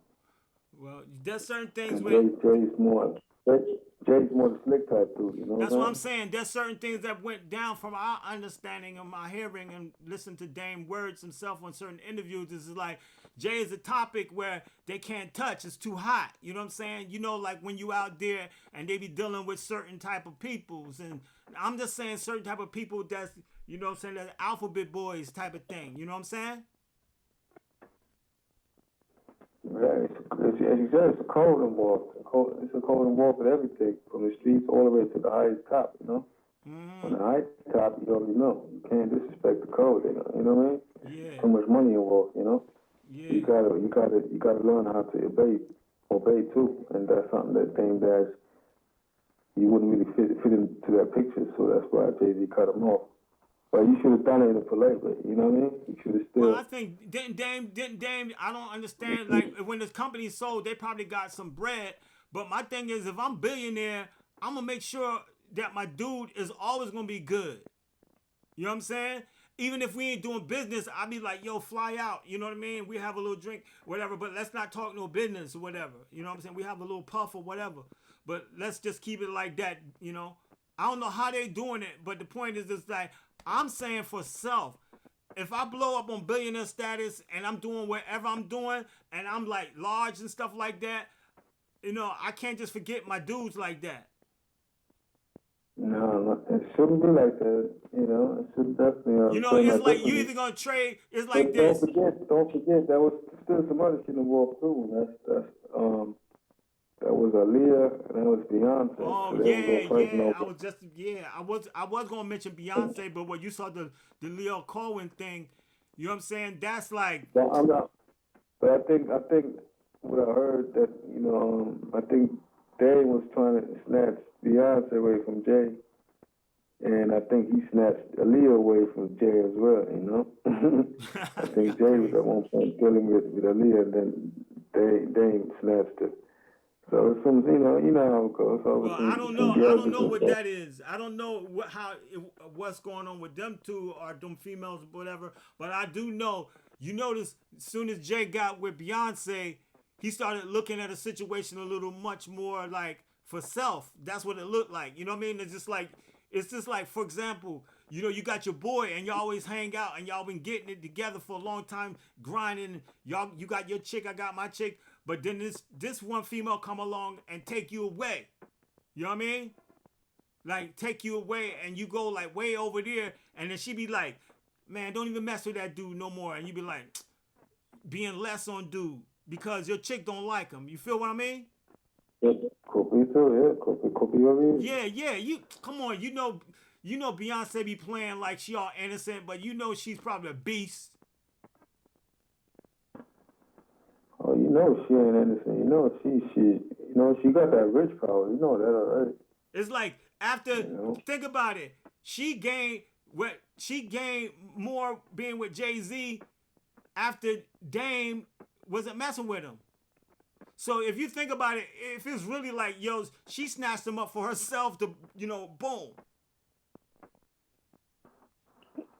well, there's certain things And with Jay's more the slick type dude, you know that's what what I'm I'm saying? saying. There's certain things that went down from our understanding and my hearing and listen to Dame words himself on certain interviews. This is like Jay is a topic where they can't touch. It's too hot. You know what I'm saying? You know, like when you out there and they be dealing with certain type of peoples, and I'm just saying certain type of people that's, you know what I'm saying, that alphabet boys type of thing. You know what I'm saying? Yeah, as you said, it's a code involved. It's a code involved with everything, from the streets all the way to the highest top, you know? On the highest top, you already know. You can't disrespect the code, you know what I mean? Yeah. Too much money involved, you know? Yeah. You gotta learn how to obey too. And that's something that Dame Dash, he wouldn't really fit into that picture, so that's why Jay-Z cut him off. But you should have done it in a polite way, you know what I mean? You should have Well, still. I think didn't Dame. I don't understand. Like when this company sold, they probably got some bread. But my thing is, if I'm billionaire, I'm gonna make sure that my dude is always gonna be good. You know what I'm saying? Even if we ain't doing business, I'll be like, yo, fly out. You know what I mean? We have a little drink, whatever, but let's not talk no business or whatever. You know what I'm saying? We have a little puff or whatever. But let's just keep it like that, you know? I don't know how they doing it, but the point is it's like, I'm saying for self, if I blow up on billionaire status and I'm doing whatever I'm doing and I'm like large and stuff like that, you know, I can't just forget my dudes like that. No, it shouldn't be like that. It should definitely You know, turn it's out like you differently. either gonna trade. It's like But don't this. forget, that was still some other shit involved too. That was Aaliyah and that was Beyonce. Oh So they was yeah, all fighting yeah. over. I was gonna mention Beyonce, but when you saw the Leo Cohen thing, you know what I'm saying? That's like, But I'm not. But I think what I heard that I think Dave was trying to snatch Beyonce away from Jay, and I think he snatched Aaliyah away from Jay as well. I y'all think Jay was crazy. at one point dealing with Aaliyah, and then Dave snatched it. So it's some, how it goes. Over Well, I don't some know. I girls don't and know some what stuff. that is. I don't know what's going on with them two or them females, whatever. But I do know. You notice, as soon as Jay got with Beyonce, he started looking at a situation a little much more like for self. That's what it looked like. You know what I mean? It's just like, for example, you got your boy and y'all always hang out and y'all been getting it together for a long time, grinding. You got your chick, I got my chick. But then this one female come along and take you away. You know what I mean? Like take you away and you go like way over there, and then she be like, "Man, don't even mess with that dude no more." And you be like, being less on dude because your chick don't like him. You feel what I mean? Yeah, could be too. Yeah, could be over here. Yeah, yeah. You come on. You know Beyonce be playing like she all innocent, but she's probably a beast. Oh, she ain't innocent. She got that rich power. You know that already. It's like after, You know. think about it. She gained more being with Jay-Z after Dame wasn't messing with him. So if you think about it, if it's really like, yo, she snatched him up for herself to, boom.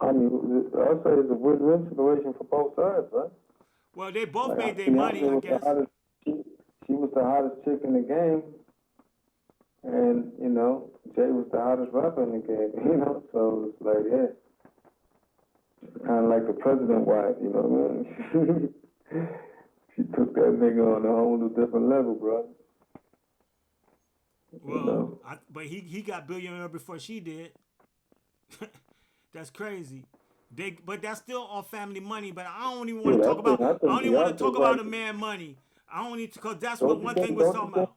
I mean, I'll say it's a win-win situation for both sides, right? Well, they both Like made their Beyonce money, I was the guess. hottest. She was the hottest chick in the game, and Jay was the hottest rapper in the game. So it's like, yeah, kind of like the president wife. You know what I mean? She took that nigga on a whole new different level, bro. You Well, know. but he got billionaire before she did. That's crazy. But that's still all family money. But I don't even want to Yeah, talk about. I I think don't even want to talk Beyonce about right. a man money. I don't need to, because that's what Don't you one thing think? was Don't talking you think? about.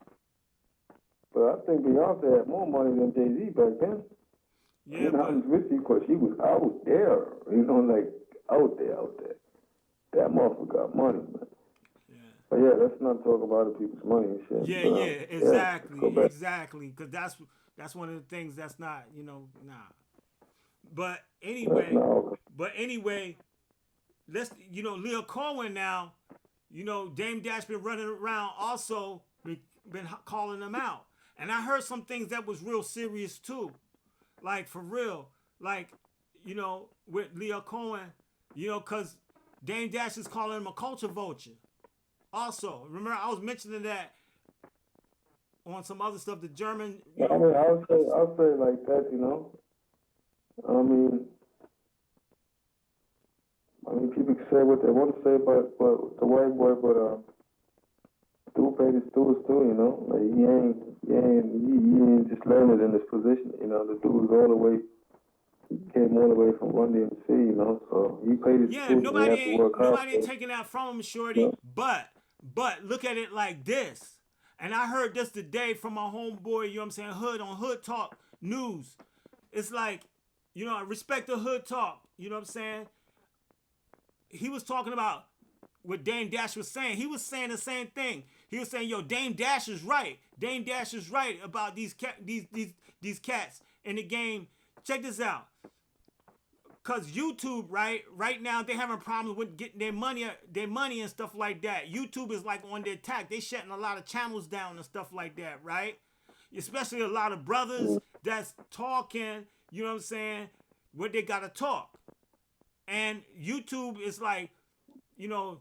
But I think Beyonce had more money than Jay-Z back then. Yeah, I was but with you because she was out there. Like out there. That motherfucker got money, man. yeah, But yeah, let's not talk about other people's money and shit. yeah, But yeah, yeah, let's go exactly, back. exactly. Because that's one of the things that's not, nah. But That's anyway, not okay. let's Leo Cohen now. Dame Dash been running around also been calling them out, and I heard some things that was real serious too, like for real, like with Leo Cohen, because Dame Dash is calling him a culture vulture. Also, remember I was mentioning that on some other stuff. The German, I mean, I'll say it like that. I mean, people can say what they want to say about the white boy, but dude paid his dues too. Like he ain't just learning in this position. The dude is all the way. He came all the way from Run DMC. So he paid his yeah, dues and he nobody had to ain't work hard nobody ain't for it. taking that from him, You shorty. know? But look at it like this. And I heard this today from my homeboy, you know what I'm saying, Hood on Hood Talk News. It's like, I respect the Hood Talk, you know what I'm saying? He was talking about what Dame Dash was saying. He was saying the same thing. He was saying, yo, Dame Dash is right. Dame Dash is right about these cats in the game. Check this out. Cause YouTube, right now they having problems with getting their money and stuff like that. YouTube is like on their attack. They shutting a lot of channels down and stuff like that, right? Especially a lot of brothers that's talking, you know what I'm saying, what they gotta talk. And YouTube is like,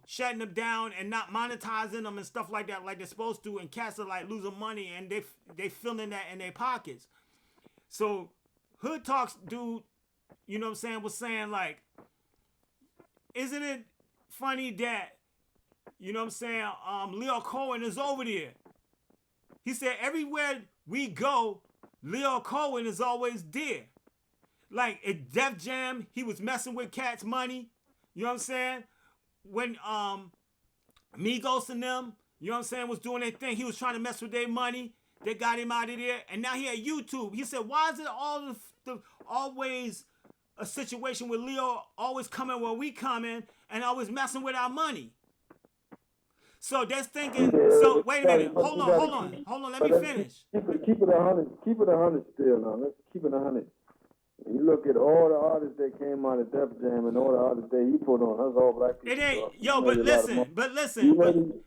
shutting them down and not monetizing them and stuff like that, like they're supposed to, and cats are like losing money and they feeling that in their pockets. So Hood Talks dude, you know what I'm saying, was saying like, isn't it funny that, you know what I'm saying, Leo Cohen is over there. He said everywhere we go, Leo Cohen is always there. Like at Def Jam, he was messing with cats' money. You know what I'm saying? When Migos and them, you know what I'm saying, was doing their thing, he was trying to mess with their money. They got him out of there, and now he at YouTube. He said, "Why is it always a situation where Leo always coming when we coming and always messing with our money?" So that's thinking. So wait a minute. Hold on. Let me finish. Keep it 100. Keep it 100 still now. Let's keep it 100. You look at all the artists that came out of Def Jam and all the artists that he put on. That's all black people. It ain't, yo, but listen.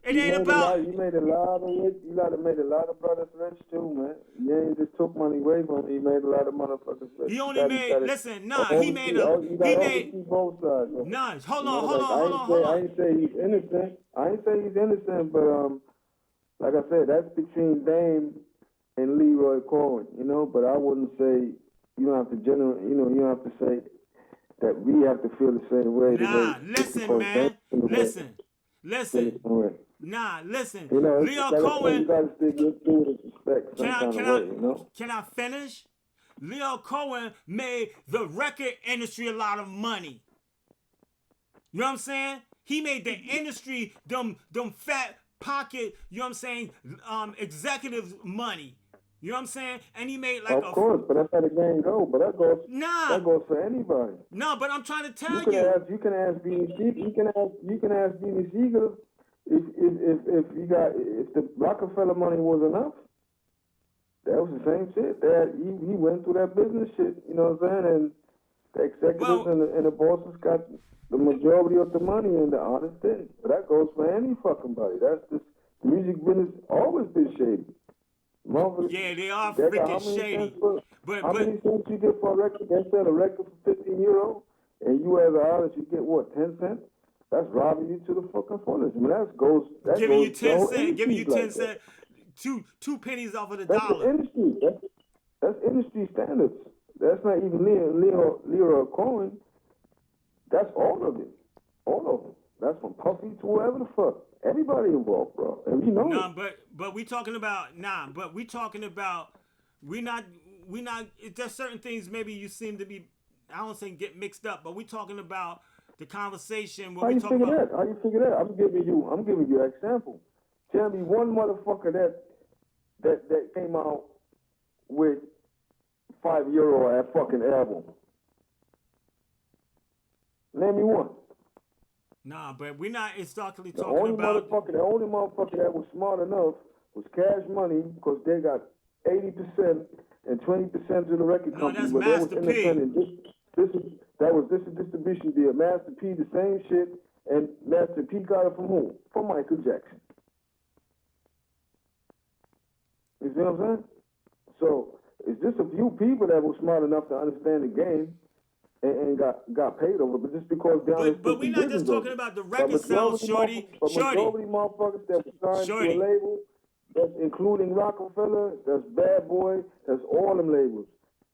It ain't about. You made a lot of rich. You made a lot of brothers rich too, man. You ain't just took money away from him. He made a lot of motherfuckers rich. He only made. Listen, nah. He made both sides. Nah. Hold on. I ain't say he's innocent. But like I said, that's between Dame and Leroy Cohen. You know, but I wouldn't say. You don't have to you don't have to say that we have to feel the same way. Nah, listen, man. Listen. Nah, listen. You know, Leo Cohen. You gotta stick your with respect Can I finish? Leo Cohen made the record industry a lot of money. You know what I'm saying? He made the industry them fat pocket, you know what I'm saying, executives money. You know what I'm saying? And he made like Of course, but that's how the game goes. But that goes. Nah. That goes for anybody. No, but I'm trying to tell you. You can ask Beanie Siegel. You can ask Beanie Siegel if the Rockefeller money was enough. That was the same shit. He went through that business shit. You know what I'm saying? And the executives and the bosses got the majority of the money, and the artists didn't. But that goes for any fucking body. That's just the music business always been shady. Yeah, they are freaking shady. How many cents you get for a record? They said a record for €15, and you as an artist, you get what, 10 cents? That's robbing you to the fucking fullest. I mean, giving you 10 cents, giving you 10 cents, two pennies off of the dollar. That's industry. That's industry standards. That's not even Leroy Cohen. That's all of it. All of them. That's from Puffy to whoever the fuck. Everybody involved, bro. And we know but we talking about we're not there's certain things maybe you seem to be, I don't say get mixed up, but we talking about the conversation where How you figure that? I'm giving you an example. Tell me one motherfucker that came out with €5 at fucking album. Name me one. Nah, but we're not exactly the talking about... The only motherfucker that was smart enough was Cash Money, because they got 80% and 20% of the record company. No, that's Master P. This is distribution deal. Master P, the same shit, and Master P got it from who? From Michael Jackson. You see what I'm saying? So, it's just a few people that were smart enough to understand the game and got paid over, but just because but we're not just talking about the record sales, Shorty. Majority motherfuckers that were signed to a label, that's including Rockefeller, that's Bad Boy, that's all them labels.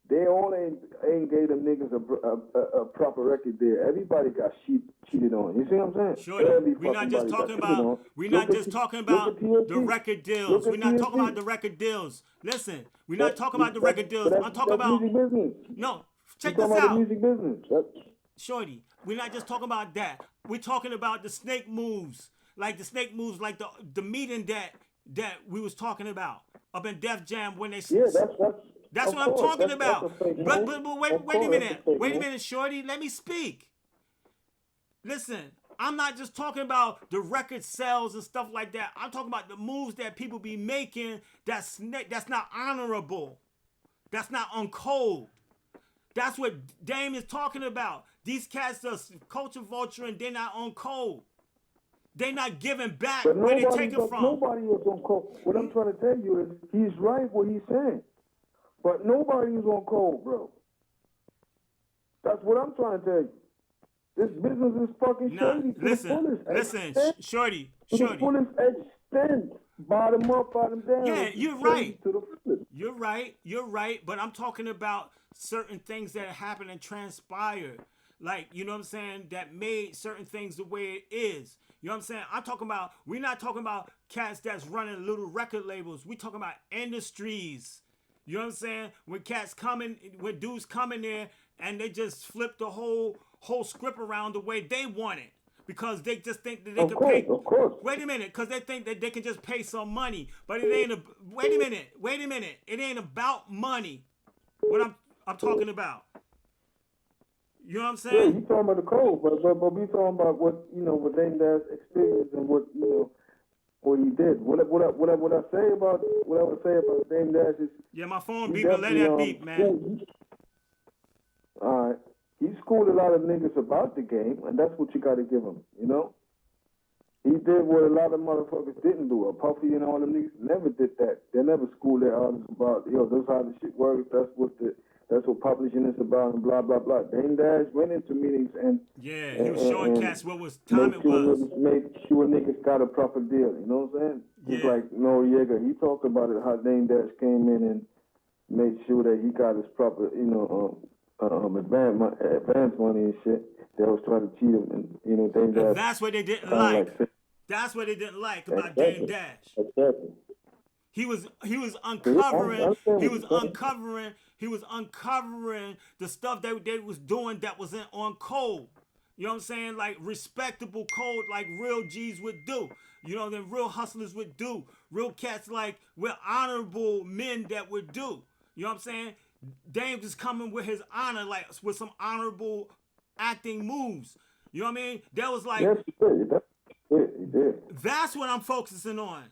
They all ain't gave them niggas a proper record there. Everybody got cheated on. You see what I'm saying? Shorty, we're not just talking about the record deals. We're not talking about the record deals. Listen, we're not talking about the record deals. I'm talking about music business. No. Check this out. Music business. Shorty, we're not just talking about that. We're talking about the snake moves. Like the meeting that we was talking about up in Def Jam when they... Yeah, that's what I'm talking about. But wait a minute. Wait a minute, Shorty. Let me speak. Listen, I'm not just talking about the record sales and stuff like that. I'm talking about the moves that people be making that's not honorable. That's not on code. That's what Dame is talking about. These cats are culture vulturing. They're not on code. They're not giving back where they take it from. Nobody is on code. What I'm trying to tell you is he's right what he's saying. But nobody is on code, bro. That's what I'm trying to tell you. This business is fucking shady. Listen, Shorty. To the fullest extent. Bottom up, bottom down. Yeah, you're right. You're right. But I'm talking about certain things that happened and transpired. Like, you know what I'm saying? That made certain things the way it is. You know what I'm saying? We're not talking about cats that's running little record labels. We talking about industries You know what I'm saying? When dudes come in there and they just flip the whole script around the way they want it. Because they just think that they Of can course, pay. of course. Wait a minute, because they think that they can just pay some money. But it ain't wait a minute. It ain't about money. What I'm talking about. You know what I'm Yeah, saying? you talking about the code, but we talking about what Dame Dash experienced and what he did. What I would say about Dame Dash is Yeah, my phone he beeping. Let definitely that beep, man. all right. He schooled a lot of niggas about the game, and that's what you got to give him. You know, he did what a lot of motherfuckers didn't do. A Puffy and all them niggas never did that. They never schooled their artists about this how the shit works. That's what publishing is about, and blah blah blah. Dame Dash went into meetings and Yeah, he was showing cats what was time made it sure was. niggas got a proper deal. You know what I'm saying? Just Yeah. like Noriega, he talked about it how Dame Dash came in and made sure that he got his proper, advance money and shit. They was trying to cheat him, and Dame And Dash that's what they didn't kind of like. like That's what they didn't like about Dame accepted, Dash. accepted. He was So yeah, I uncovering understand he what was you're saying. uncovering the stuff that they was doing that wasn't on code. You know what I'm saying? Like respectable code, like real G's would do. You know, then real hustlers would do. Real cats like we're honorable men that would do. You know what I'm saying? Dame is coming with his honor, like with some honorable acting moves. You know what I mean? That was like Yes, he did. He did. that's what I'm focusing on.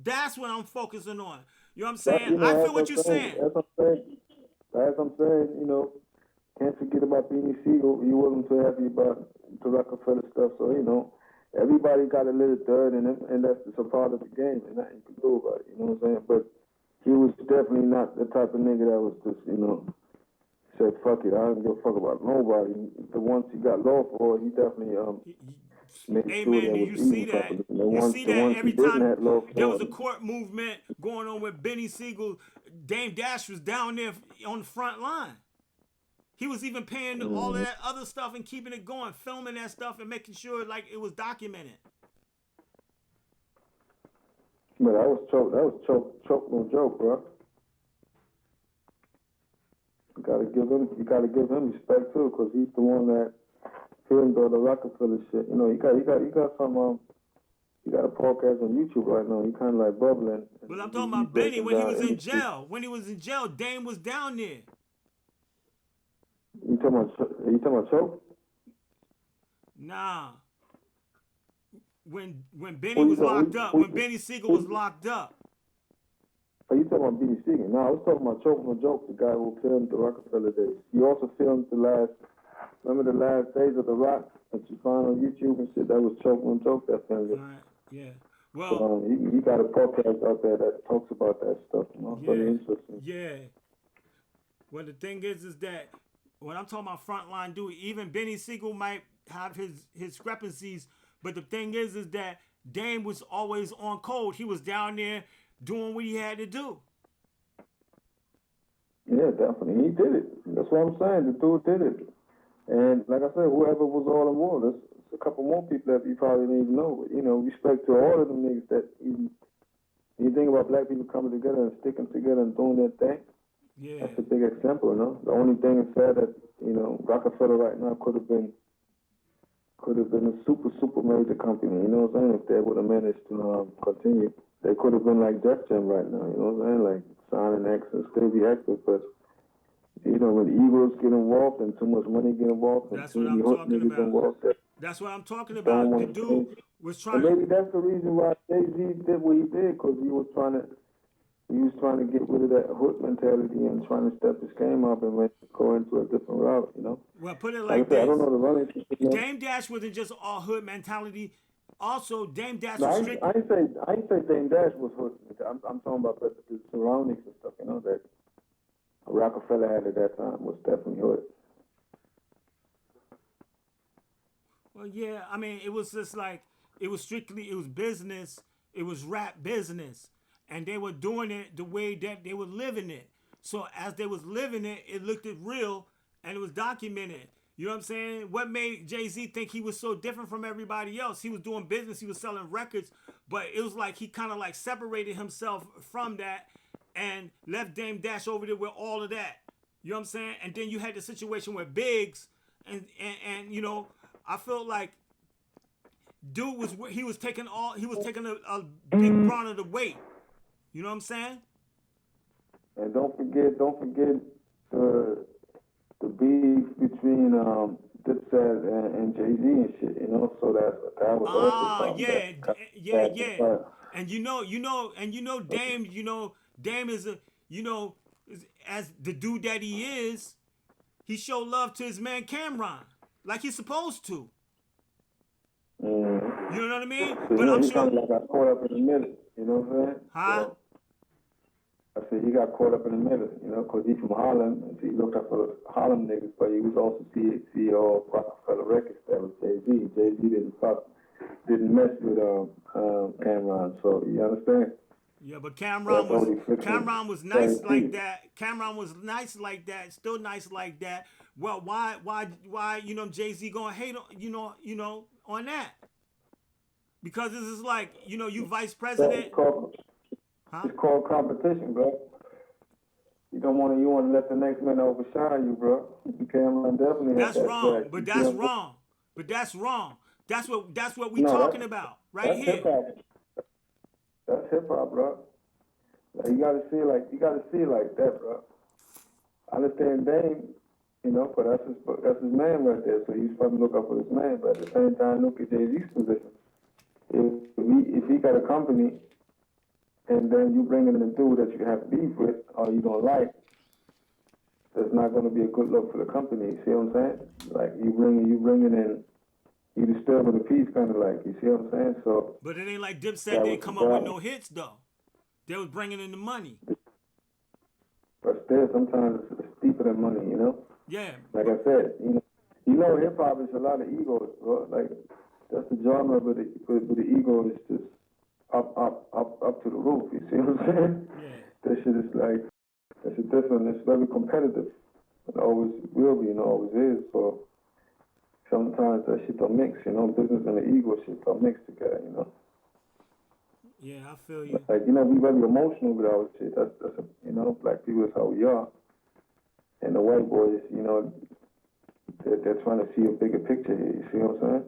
That's what I'm focusing on. You know what I'm But, saying? I feel what you're saying. as I'm saying, can't forget about Beanie Siegel. He wasn't too happy about the Rockefeller stuff. So, everybody got a little dirt in him, and that's just a part of the game, and nothing you can do about it. You know what I'm saying? But he was definitely not the type of nigga that was just, said, fuck it, I don't give a fuck about nobody. The ones he got law for, he definitely made sure Amen. that Do was you eaten see that? properly. You see that He every didn't time have law there for, was a court movement going on with Benny Siegel, Dame Dash was down there on the front line. He was even paying all of that other stuff and keeping it going, filming that stuff and making sure like it was documented. but that was choke no joke, bro. You gotta give him respect too, cause he's the one that filmed all the Rockefeller shit. He got some he got a podcast on YouTube right now. He kind of like bubbling. But I'm talking He's about Benny breaking when he down was in industry. jail. When he was in jail, Dame was down there. You talking about choke? Nah. When Benny was locked up, when Benny Siegel was locked up. Are you talking about Beanie Siegel? No, I was talking about Choke No Joke, the guy who filmed the Rockefeller days. He also filmed the last days of the Rock that you find on YouTube and shit. That was Choke No Joke that filmed it. Right. Yeah. Well, he got a podcast out there that talks about that stuff. It's very interesting. Yeah. Well, the thing is that when I'm talking about frontline dude, even Benny Siegel might have his discrepancies, but the thing is that Dame was always on code. He was down there doing what he had to do. Yeah, definitely. He did it. That's what I'm saying. The dude did it. And like I said, whoever was all involved, there's a couple more people that you probably didn't even know. But, respect to all of them niggas that even, when you think about black people coming together and sticking together and doing their thing, that's a big example, The only thing is sad that, Rockefeller right now could have been a super major company, you know what I'm saying, if they would have managed to continue. They could have been like Def Jam right now, you know what I'm saying, like signing X and still be active, but when egos get involved and too much money get involved and That's too what many I'm hook talking niggas about. involved, That's what I'm talking don't about. The want to dude change. was And trying maybe to. that's the reason why Jay-Z did what he did, because he was trying to get rid of that hood mentality and trying to step his game up and go into a different route, Well, put it Like like I said, I this. don't know the running. Dame Dash wasn't just all hood mentality. Also, Dame Dash No, was I strict. ain't say Dame Dash was hood. I'm talking about the surroundings and stuff, that Rockefeller had at that time was definitely hood. Well, yeah, I mean, it was just like, it was business. It was rap business. And they were doing it the way that they were living it. So as they was living it, it looked real and it was documented. You know what I'm saying? What made Jay-Z think he was so different from everybody else? He was doing business, he was selling records, but it was like he kind of like separated himself from that and left Dame Dash over there with all of that. You know what I'm saying? And then you had the situation with Biggs, and you know, I felt like dude was taking a big brunt of the weight. You know what I'm saying? And don't forget the beef between Dipset and Jay Z and shit. You know, so that was also something yeah. And Dame is as the dude that he is, he showed love to his man Cameron like he's supposed to. Mm. You know what I mean? So But I'm he sure. kind of got caught up in the middle. You know what I'm saying? Huh? So, I said he got caught up in the middle, you know, because he's from Harlem, and so he looked up for the Harlem niggas, but he was also CEO of Rockefeller Records. That was Jay-Z. Jay-Z didn't mess with Cameron, so you understand? Yeah, but Cameron was nice like that. Cameron was nice like that, still nice like that. Well, why Jay-Z gonna hate on on that? Because this is like, you vice president. It's called competition, bro. You want to let the next man overshine you, bro. Cameron definitely That's had that wrong, track. but that's wrong. But that's wrong. That's what we No, talking about right that's here. Hip-hop. That's hip hop, bro. Like, you gotta see it like that, bro. I understand Dame, but that's his man right there. So he's supposed to look up for his man, but at the same time, look at Jay-Z's position. If he got a company, and then you bring in a dude that you have beef with or you don't like, that's not going to be a good look for the company. You see what I'm saying? Like you bringing in, you disturbing the peace, kind of like. You see what I'm saying? So. But it ain't like Dipset they come up with no hits though. They was bringing in the money. But still, sometimes it's deeper than money, you know. Yeah. Like I said, hip hop is a lot of egos, bro. Like that's the genre, but the ego is just up to the roof. You see what I'm saying? Yeah. That shit is like, it's different. It's very competitive. It always will be, and always is. So sometimes that shit don't mix. Business and the ego shit don't mix together. Yeah, I feel you. Like we very emotional with our shit. That's black people is how we are. And the white boys, they're trying to see a bigger picture here. You see what I'm saying?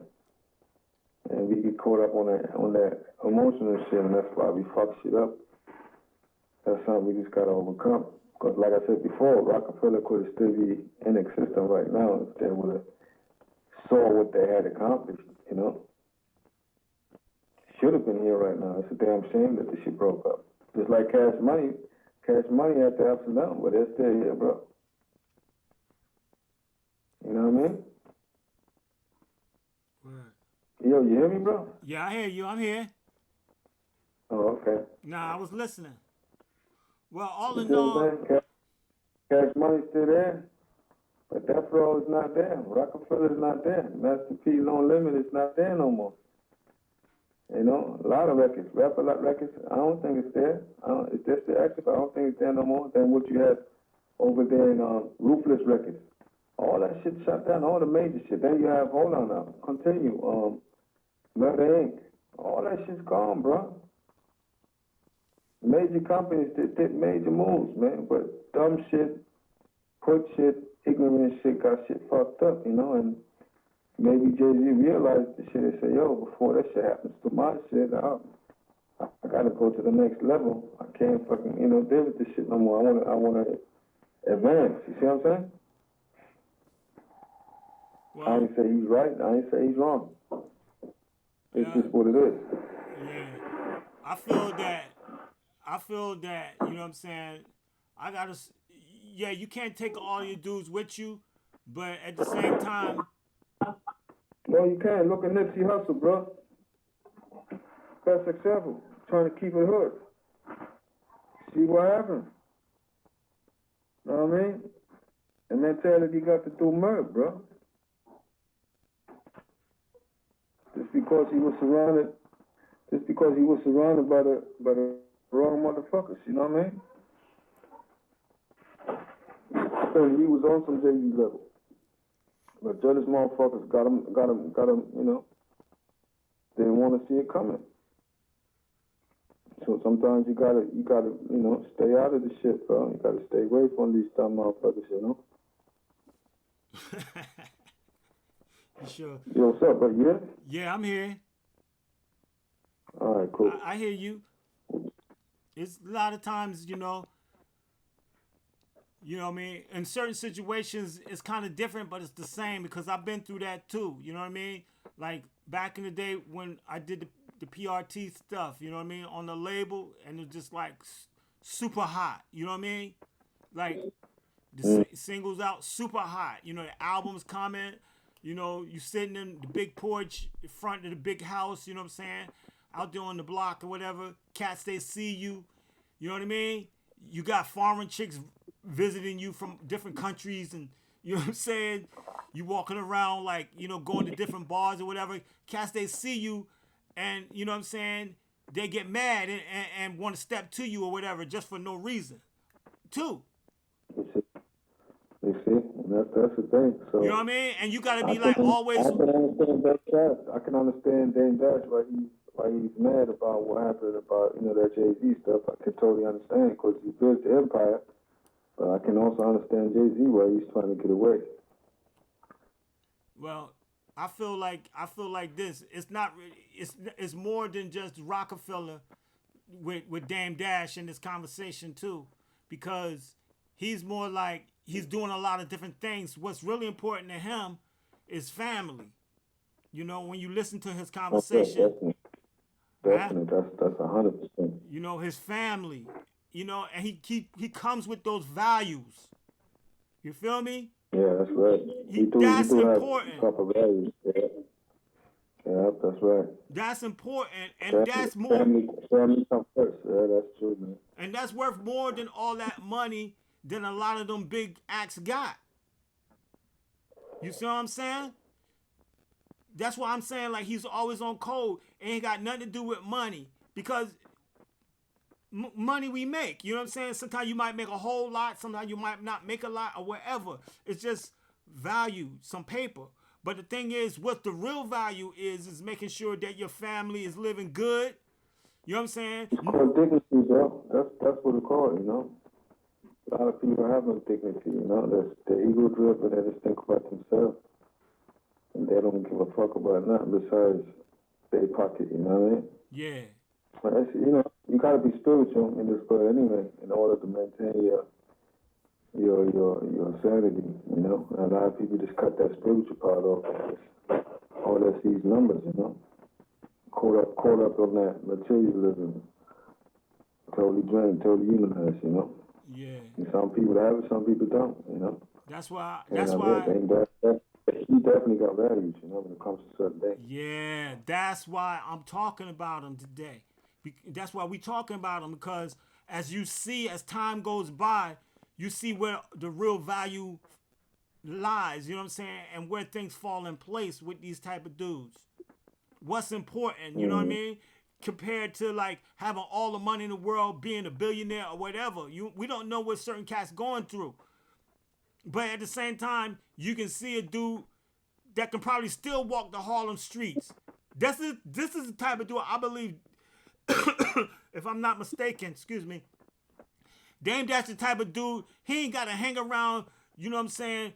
And we get caught up on that emotional shit, and that's why we fuck shit up. That's something we just gotta overcome. Because like I said before, Rockefeller could still be in existence right now if they would have saw what they had accomplished, Should have been here right now. It's a damn shame that the shit broke up. Just like Cash Money had the ups and downs, but they're still here, bro. You know what I mean? Right. Yo, you hear me, bro? Yeah, I hear you. I'm here. Oh, okay. Nah, I was listening. Well, all in all, Cash Money's still there, but Death Row is not there. Rockefeller's not there. Master P Long Limit is not there no more. A lot of records, Rap A Lot records, I don't think it's there. It's just the active. I don't think it's there no more than what you had over there in Ruthless Records. All that shit shut down, all the major shit. Then you have, hold on now, continue. Murder Inc. All that shit's gone, bro. Major companies did major moves, man, but dumb shit, put shit, ignorant shit got shit fucked up, and maybe Jay-Z realized the shit and said, yo, before that shit happens to my shit, I gotta go to the next level. I can't fucking, deal with this shit no more. I wanna advance. You see what I'm saying? Well, I ain't say he's right. I ain't say he's wrong. It's just what it is. Yeah. I feel that, you know what I'm saying? You can't take all your dudes with you, but at the same time. Well, you can. Look at Nipsey Hussle, bro. Best example. Trying to keep it hood. See what happened. Know what I mean? The mentality got to do murder, bro. Just because he was surrounded by the wrong motherfuckers, you know what I mean? And he was on some Jay-Z level. But jealous motherfuckers got him, didn't want to see it coming. So sometimes you gotta, stay out of the shit, bro. You gotta stay away from these dumb motherfuckers, you know. You sure? Yo, what's up, bro? You here? Yeah, I'm here. All right, cool. I hear you. It's a lot of times, you know what I mean? In certain situations, it's kind of different, but it's the same because I've been through that too. You know what I mean? Like back in the day when I did the PRT stuff, you know what I mean? On the label, and it was just like super hot. You know what I mean? Like the singles out super hot. You know, the albums coming. You know, you sitting in the big porch in front of the big house. You know what I'm saying? Out there on the block or whatever. Cats, they see you. You know what I mean? You got foreign chicks visiting you from different countries, and you know what I'm saying? You walking around like, you know, going to different bars or whatever. Cats, they see you, and you know what I'm saying? They get mad and want to step to you or whatever just for no reason, too. You see, that's the thing. So you know what I mean? And you gotta be like always. I can understand that. I can understand Dame Dash why he's mad about what happened about that Jay-Z stuff. I can totally understand because he built the empire. But I can also understand Jay-Z why he's trying to get away. Well, I feel like this. It's not. It's more than just Rockefeller with Dame Dash in this conversation too, because he's more like he's doing a lot of different things. What's really important to him is family. You know, when you listen to his conversation, definitely, that's 100%. You know, his family. You know, and he comes with those values. You feel me? Yeah, that's right. That's important. Have proper values. Yeah, that's right. That's important, and that's more. Family comes first. Yeah, that's true, man. And that's worth more than all that money than a lot of them big acts got. You see what I'm saying? That's why I'm saying like he's always on code. It ain't got nothing to do with money because money we make. You know what I'm saying? Sometimes you might make a whole lot. Sometimes you might not make a lot or whatever. It's just value, some paper. But the thing is, what the real value is making sure that your family is living good. You know what I'm saying? It's called dignity, bro. That's what it's called, you know. A lot of people don't have no dignity, you know. They're ego driven. They just think about themselves, and they don't give a fuck about nothing besides their pocket. You know what I mean? Yeah. But that's, you gotta be spiritual in this world anyway, in order to maintain your sanity. You know, and a lot of people just cut that spiritual part off. All that's these numbers, you know. Caught up on that materialism. Totally drained, totally humanized, you know. Yeah. And some people have it, some people don't, you know. That's why. He definitely got values, you know, when it comes to certain things. Yeah, that's why I'm talking about him today. That's why we talking about him, because as you see, as time goes by, you see where the real value lies, you know what I'm saying, and where things fall in place with these type of dudes. What's important, you know what I mean? Compared to like having all the money in the world, being a billionaire or whatever. We don't know what certain cats going through. But at the same time, you can see a dude that can probably still walk the Harlem streets. This is the type of dude I believe, if I'm not mistaken, excuse me, Dame Dash the type of dude, he ain't got to hang around, you know what I'm saying,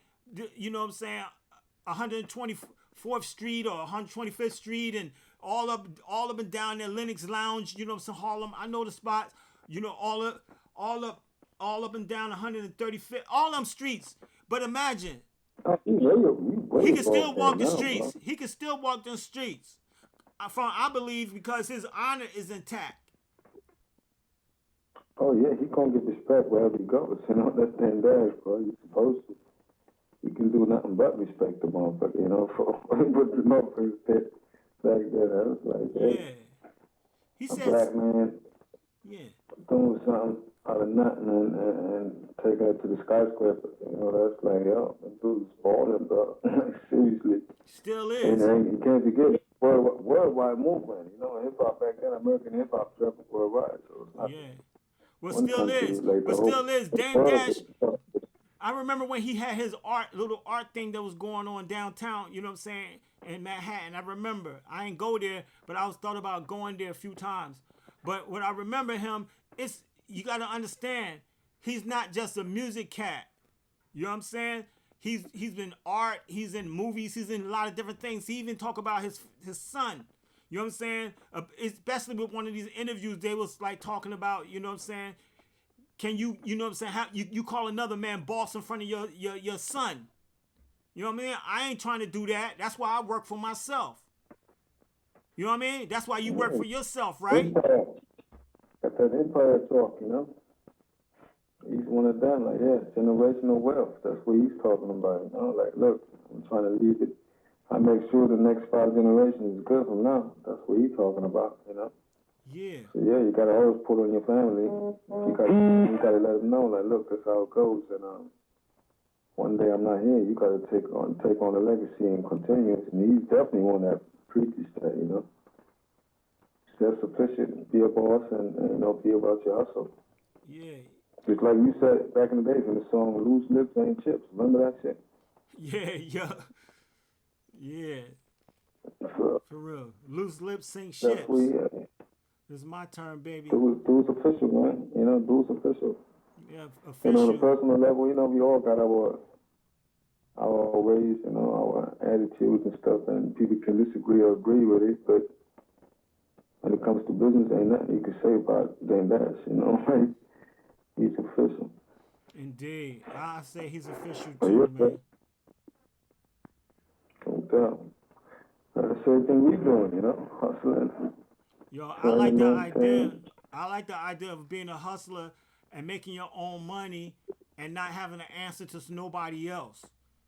124th Street or 125th Street and all up and down there, Lennox Lounge, you know what I'm saying, Harlem. I know the spots, you know, all up and down 135th, all them streets. But imagine, he can still walk the streets. He can still walk the streets. I believe because his honor is intact. Oh yeah, he gonna get respect wherever he goes. You know, that's Dame Dash, bro. You're supposed to. You can do nothing but respect the motherfucker, you know, for what the motherfucker said back then. I was like, hey, yeah. He a says, black man doing something out of nothing and taking it to the skyscraper. You know, that's like, yo, that dude's balling, bro. Seriously. Still is. And you can't forget it. Worldwide movement, you know, hip hop back then, American hip hop traveled worldwide, so it's not. Yeah. Well, still is. But still is. Dame Dash. I remember when he had his little art thing that was going on downtown, you know what I'm saying, in Manhattan. I remember. I ain't go there, but I was thought about going there a few times. But when I remember him, it's you got to understand, he's not just a music cat. You know what I'm saying? He's been art. He's in movies. He's in a lot of different things. He even talk about his son. You know what I'm saying? Especially with one of these interviews, they was like talking about, you know what I'm saying? Can you know what I'm saying? How you call another man boss in front of your son? You know what I mean? I ain't trying to do that. That's why I work for myself. You know what I mean? That's why you work for yourself, right? Empire. Got that empire talk, you know? He's one of them, like, yeah, generational wealth. That's what he's talking about, you know? Like, look, I'm trying to leave it. I make sure the next 5 generations is good from now. That's what he's talking about, you know? Yeah. So, yeah, you got to always put on your family. You got to let them know, like, look, that's how it goes. And one day I'm not here, you got to take on the legacy and continue. And he's definitely one that preaches that, you know? Self-sufficient, be a boss, and you know, be about your hustle. Yeah. Just like you said back in the days in the song "Loose Lips Ain't Chips." Remember that shit? Yeah. So, For real. Loose lips sink that's ships. what It's my turn, baby. dude's official, man. You know, dude's official. Yeah, And on a official. personal level, you know, we all got our ways, you know, our attitudes and stuff, and people can disagree or agree with it, but when it comes to business, ain't nothing you can say about Dame Dash, you know, like, he's official. Indeed. I say he's official Oh, too, yeah, man. No doubt. That's the same thing we doing, you know, hustling. Yo, I Trying like to the maintain. idea. I like the idea of being a hustler and making your own money and not having to answer to nobody else.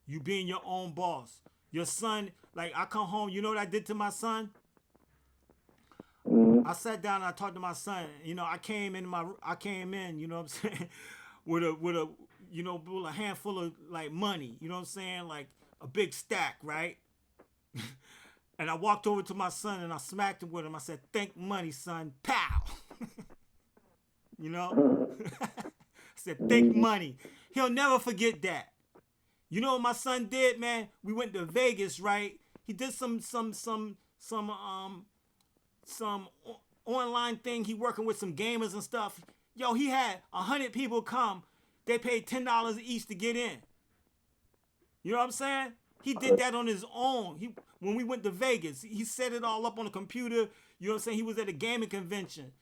You being your own boss. Your son, like I come home, you know what I did to my son? I sat down and I talked to my son. You know, I came in, you know what I'm saying, with a you know, with a handful of like money, you know what I'm saying? Like a big stack, right? And I walked over to my son and I smacked him with him. I said, "Think money, son." Pow. You know? I said, "Think money." He'll never forget that. You know what my son did, man? We went to Vegas, right? He did some online thing. He working with some gamers and stuff. Yo, he had 100 people come. They paid $10 each to get in. You know what I'm saying? He did that on his own. When we went to Vegas, he set it all up on the computer. You know what I'm saying? He was at a gaming convention.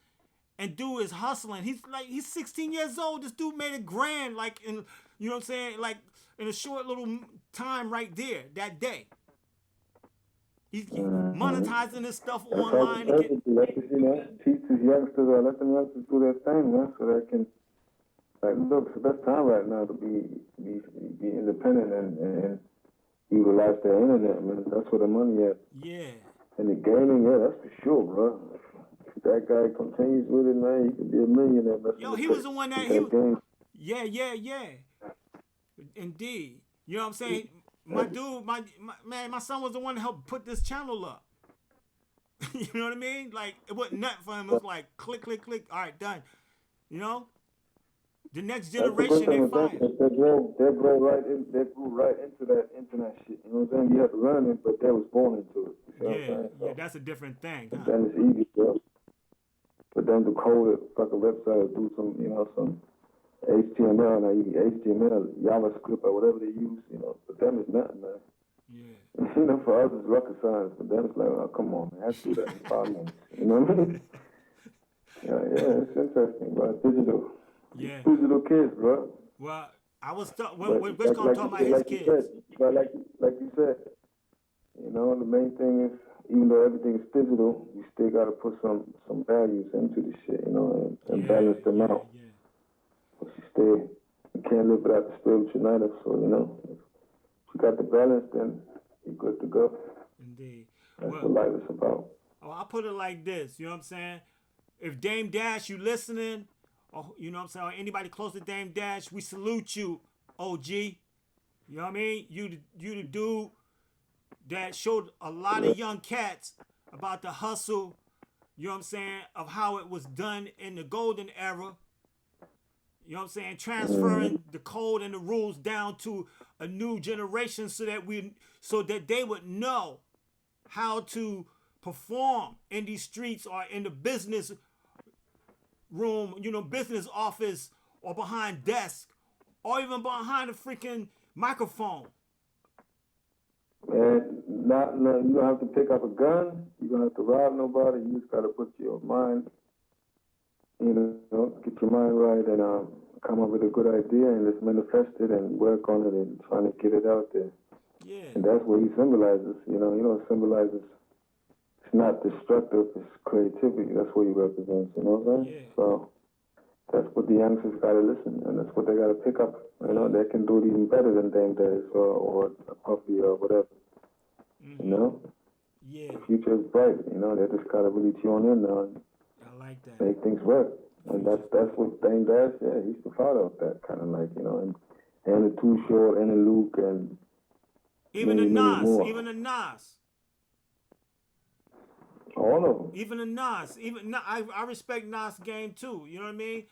And dude is hustling. He's 16 years old. This dude made $1,000 like in, you know what I'm saying? Like in a short little time right there that day. He's monetizing this stuff online. That's you know, teach these youngsters or let them youngsters do their thing, man, so they can, like, look, it's the best time right now to be independent and utilize their internet, man. That's where the money at. Yeah. And the gaming, yeah, that's for sure, bro. If that guy continues with it, man, he could be a millionaire. Yo, he was the one that Yeah. Indeed. You know what I'm saying? My dude, my son was the one that helped put this channel up. You know what I mean? Like, it wasn't nothing for him. It was like, click, click, click. All right, done. You know? The next generation, they fire. They grew right into that internet shit. You know what I'm saying? You have to learn it, but they was born into it. You see what I'm saying? Yeah, that's a different thing. Huh? Then it's easy, bro. For them to code a fucking website or do some, you know, some HTML, now you HTML, JavaScript or whatever they use, you know. For them it's nothing, man. Yeah. You know, for us it's rocket science. For them it's like, oh, come on, man, I have to do that in 5 minutes. You know what I mean? Yeah, it's interesting, bro. Digital kids, bro. Well, I was which gonna talk about his kids. But like you said, you know, the main thing is, even though everything is digital, you still got to put some values into the shit, you know, and balance them out. Yeah. But you can't live without the spiritual night. So, you know, if you got the balance, then you're good to go. Indeed. That's what life is about. Oh, I put it like this, you know what I'm saying? If Dame Dash, you listening, or you know what I'm saying, or anybody close to Dame Dash, we salute you, OG. You know what I mean? You the dude that showed a lot of young cats about the hustle, you know what I'm saying, of how it was done in the golden era. You know what I'm saying? Transferring the code and the rules down to a new generation so that they would know how to perform in these streets or in the business, room, business office, or behind desk, or even behind a freaking microphone. Man, you don't have to pick up a gun. You don't have to rob nobody. You just gotta put your mind, get your mind right and come up with a good idea and just manifest it and work on it and trying to get it out there. Yeah. And that's what he symbolizes. It symbolizes. It's not destructive. It's creativity. That's what he represents. You know what I'm saying? Yeah. So that's what the youngsters gotta listen, and that's what they gotta pick up. They can do it even better than Dame Dash or Puffy or whatever. Yeah. The future is bright. They just gotta really tune in now and I like that. make things work. And that's what Dame Dash, he's the father of that kind of and the Too Short and the Luke and even many, the many Nas, more. even the Nas. All of them. Even the Nas, I respect Nas game too. You know what I mean?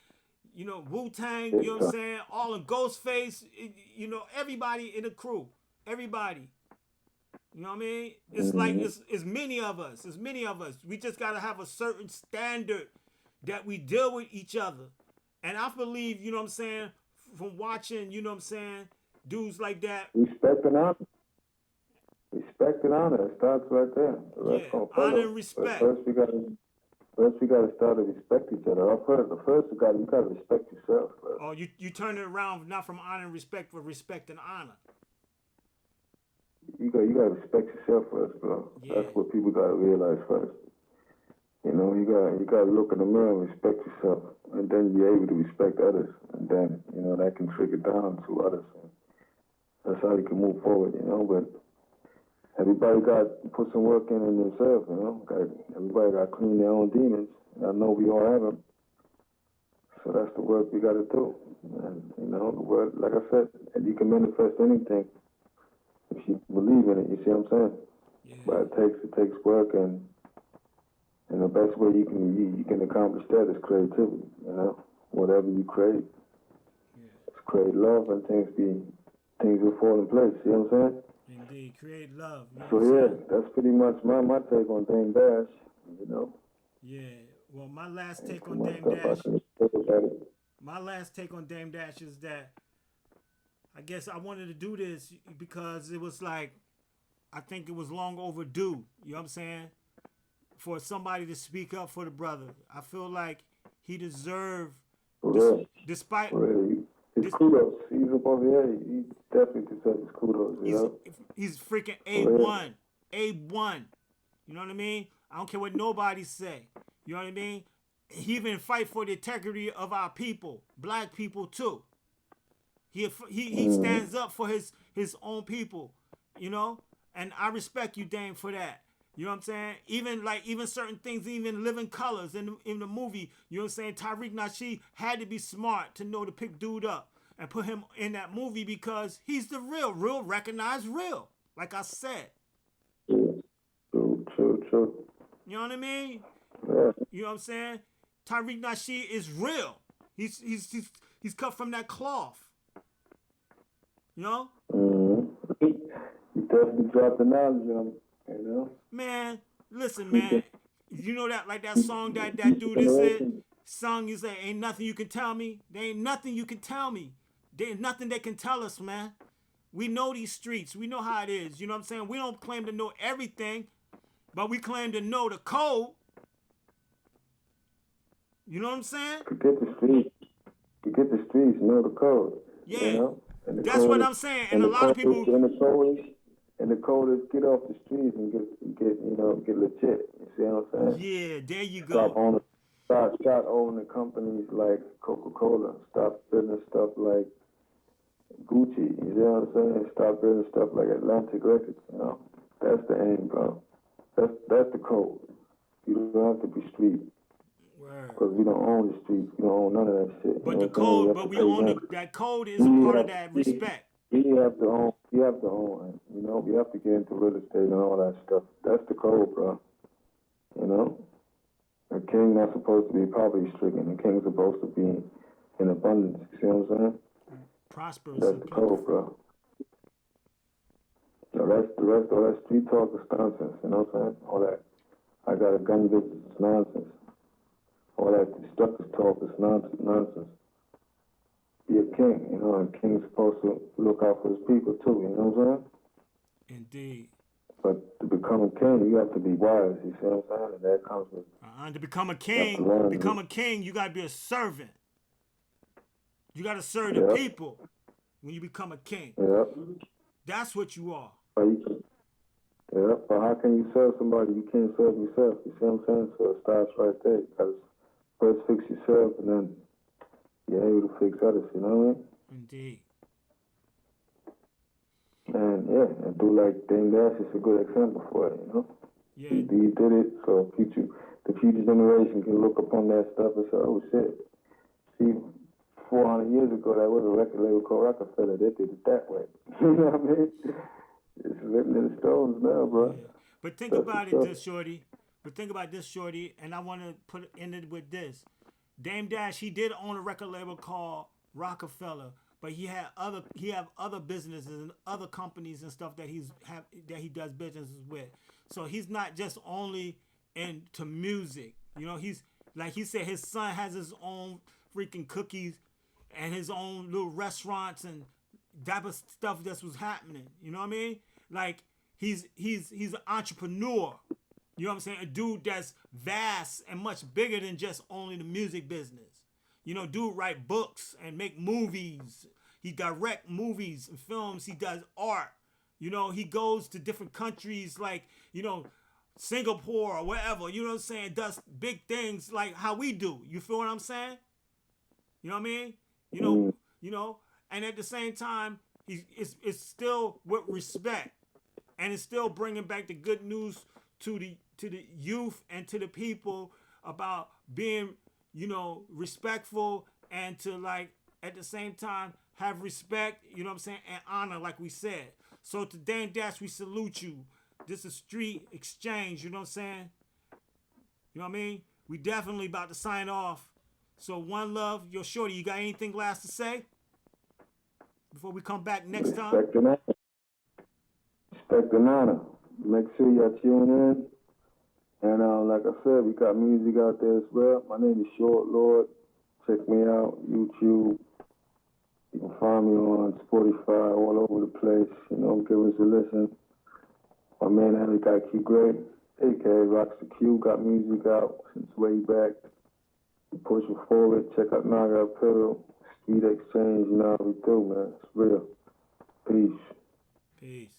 Wu-Tang, you know what I'm saying? All in Ghostface, everybody in the crew. Everybody. You know what I mean? It's like it's many of us. It's many of us. We just gotta have a certain standard that we deal with each other. And I believe, you know what I'm saying, from watching, you know what I'm saying, dudes like that. Respect and honor. Respect and honor. It starts right there. The rest gonna follow. Honor and respect. First we gotta start to respect each other. First you gotta respect yourself first. Oh, you turn it around not from honor and respect, but respect and honor. You gotta respect yourself first, bro. Yeah. That's what people gotta realize first. You gotta look in the mirror and respect yourself, and then you're able to respect others, and then that can trickle down to others. That's how you can move forward, But everybody got to put some work in themselves, Everybody got to clean their own demons. And I know we all have them. So that's the work we got to do. And the word, like I said, you can manifest anything if you believe in it. You see what I'm saying? Yeah. But it takes work, and the best way you can accomplish that is creativity. Whatever you create, just create love, and things will fall in place. See what I'm saying? Indeed, create love. So that's pretty much my take on Dame Dash. Yeah. Well, my last take on Dame Dash. My last take on Dame Dash is that I guess I wanted to do this because it was like, I think it was long overdue. You know what I'm saying? For somebody to speak up for the brother. I feel like he deserved, despite... His kudos. He's above the He definitely deserves his kudos. He's freaking A1. A1. You know what I mean? I don't care what nobody say. You know what I mean? He even fight for the integrity of our people. Black people too. He stands up for his own people. And I respect you, Dame, for that. You know what I'm saying? Even certain things, even Living Colors in the movie, you know what I'm saying? Tariq Nasheed had to be smart to know to pick dude up and put him in that movie because he's the real, recognized real. Like I said. True. You know what I mean? Yeah. You know what I'm saying? Tariq Nasheed is real. He's cut from that cloth. You know? He definitely dropped the knowledge on him, Man, listen, man. You know that song that dude is said? Song is like, ain't nothing you can tell me. There ain't nothing you can tell me. There ain't nothing they can tell us, man. We know these streets. We know how it is. You know what I'm saying? We don't claim to know everything, but we claim to know the code. You know what I'm saying? Forget the streets. Know the code. Yeah. That's what I'm saying. And a lot of people... And the code is get off the streets and get legit. You see what I'm saying? Yeah, there you go. Stop owning companies like Coca-Cola. Stop building stuff like Gucci. You see what I'm saying? Stop building stuff like Atlantic Records. That's the aim, bro. That's the code. You don't have to be street. Because we don't own the streets. We don't own none of that shit. But the code, we own that code is a part of that respect. You have to own. We have to get into real estate and all that stuff. That's the code, bro. A king not supposed to be poverty-stricken. A king's supposed to be in abundance. You see what I'm saying? Prosperous. That's the code, bro. The rest, all that street talk is nonsense. You know what I'm saying? All that, I got a gun business is nonsense. all that destructive talk is nonsense. Be a king, you know, and king's supposed to look out for his people too, you know what I'm saying? Indeed. But to become a king, you have to be wise, you see what I'm saying? And that comes with To become a king, you gotta be a servant. You gotta serve the people when you become a king. Yep. That's what you are. But how can you serve somebody you can't serve yourself? You see what I'm saying? So it starts right there. You gotta first fix yourself, and then you're able to fix others, you know what I mean? Indeed. And and do like Dame Dash is a good example for it, you know? Yeah. He did it, so the future generation can look upon that stuff and say, oh shit. See, 400 years ago, that was a record label called Rockefeller. They did it that way. You know what I mean? It's written in the stones now, bro. Yeah. But think about it, this shorty. And I want to end it with this. Dame Dash, he did own a record label called Rockefeller, but he have other businesses and other companies and stuff that he does businesses with. So he's not just only into music. You know, he's like he said, his son has his own freaking cookies and his own little restaurants and that was stuff that was happening. You know what I mean? Like he's an entrepreneur. You know what I'm saying? A dude that's vast and much bigger than just only the music business. You know, dude write books and make movies. He direct movies and films. He does art. You know, he goes to different countries like, you know, Singapore or wherever. You know what I'm saying? Does big things like how we do. You feel what I'm saying? You know what I mean? You know, and at the same time, it's still with respect, and it's still bringing back the good news to the youth and to the people about being, you know, respectful and to like at the same time have respect, you know what I'm saying, and honor, like we said. So to Dame Dash, we salute you. This is Street Exchange, you know what I'm saying? You know what I mean? We definitely about to sign off. So one love, yo shorty, you got anything last to say before we come back next time? Respect and honor. Make sure y'all tune in. And like I said, we got music out there as well. My name is Shortlord. Check me out, YouTube. You can find me on Spotify, all over the place. You know, give us a listen. My man, Ellie got Q Gray, a.k.a. Rocsta Q, got music out since way back. Pushing forward, check out Naga Pedal, Street Exchange, you know how we do, man. It's real. Peace. Peace.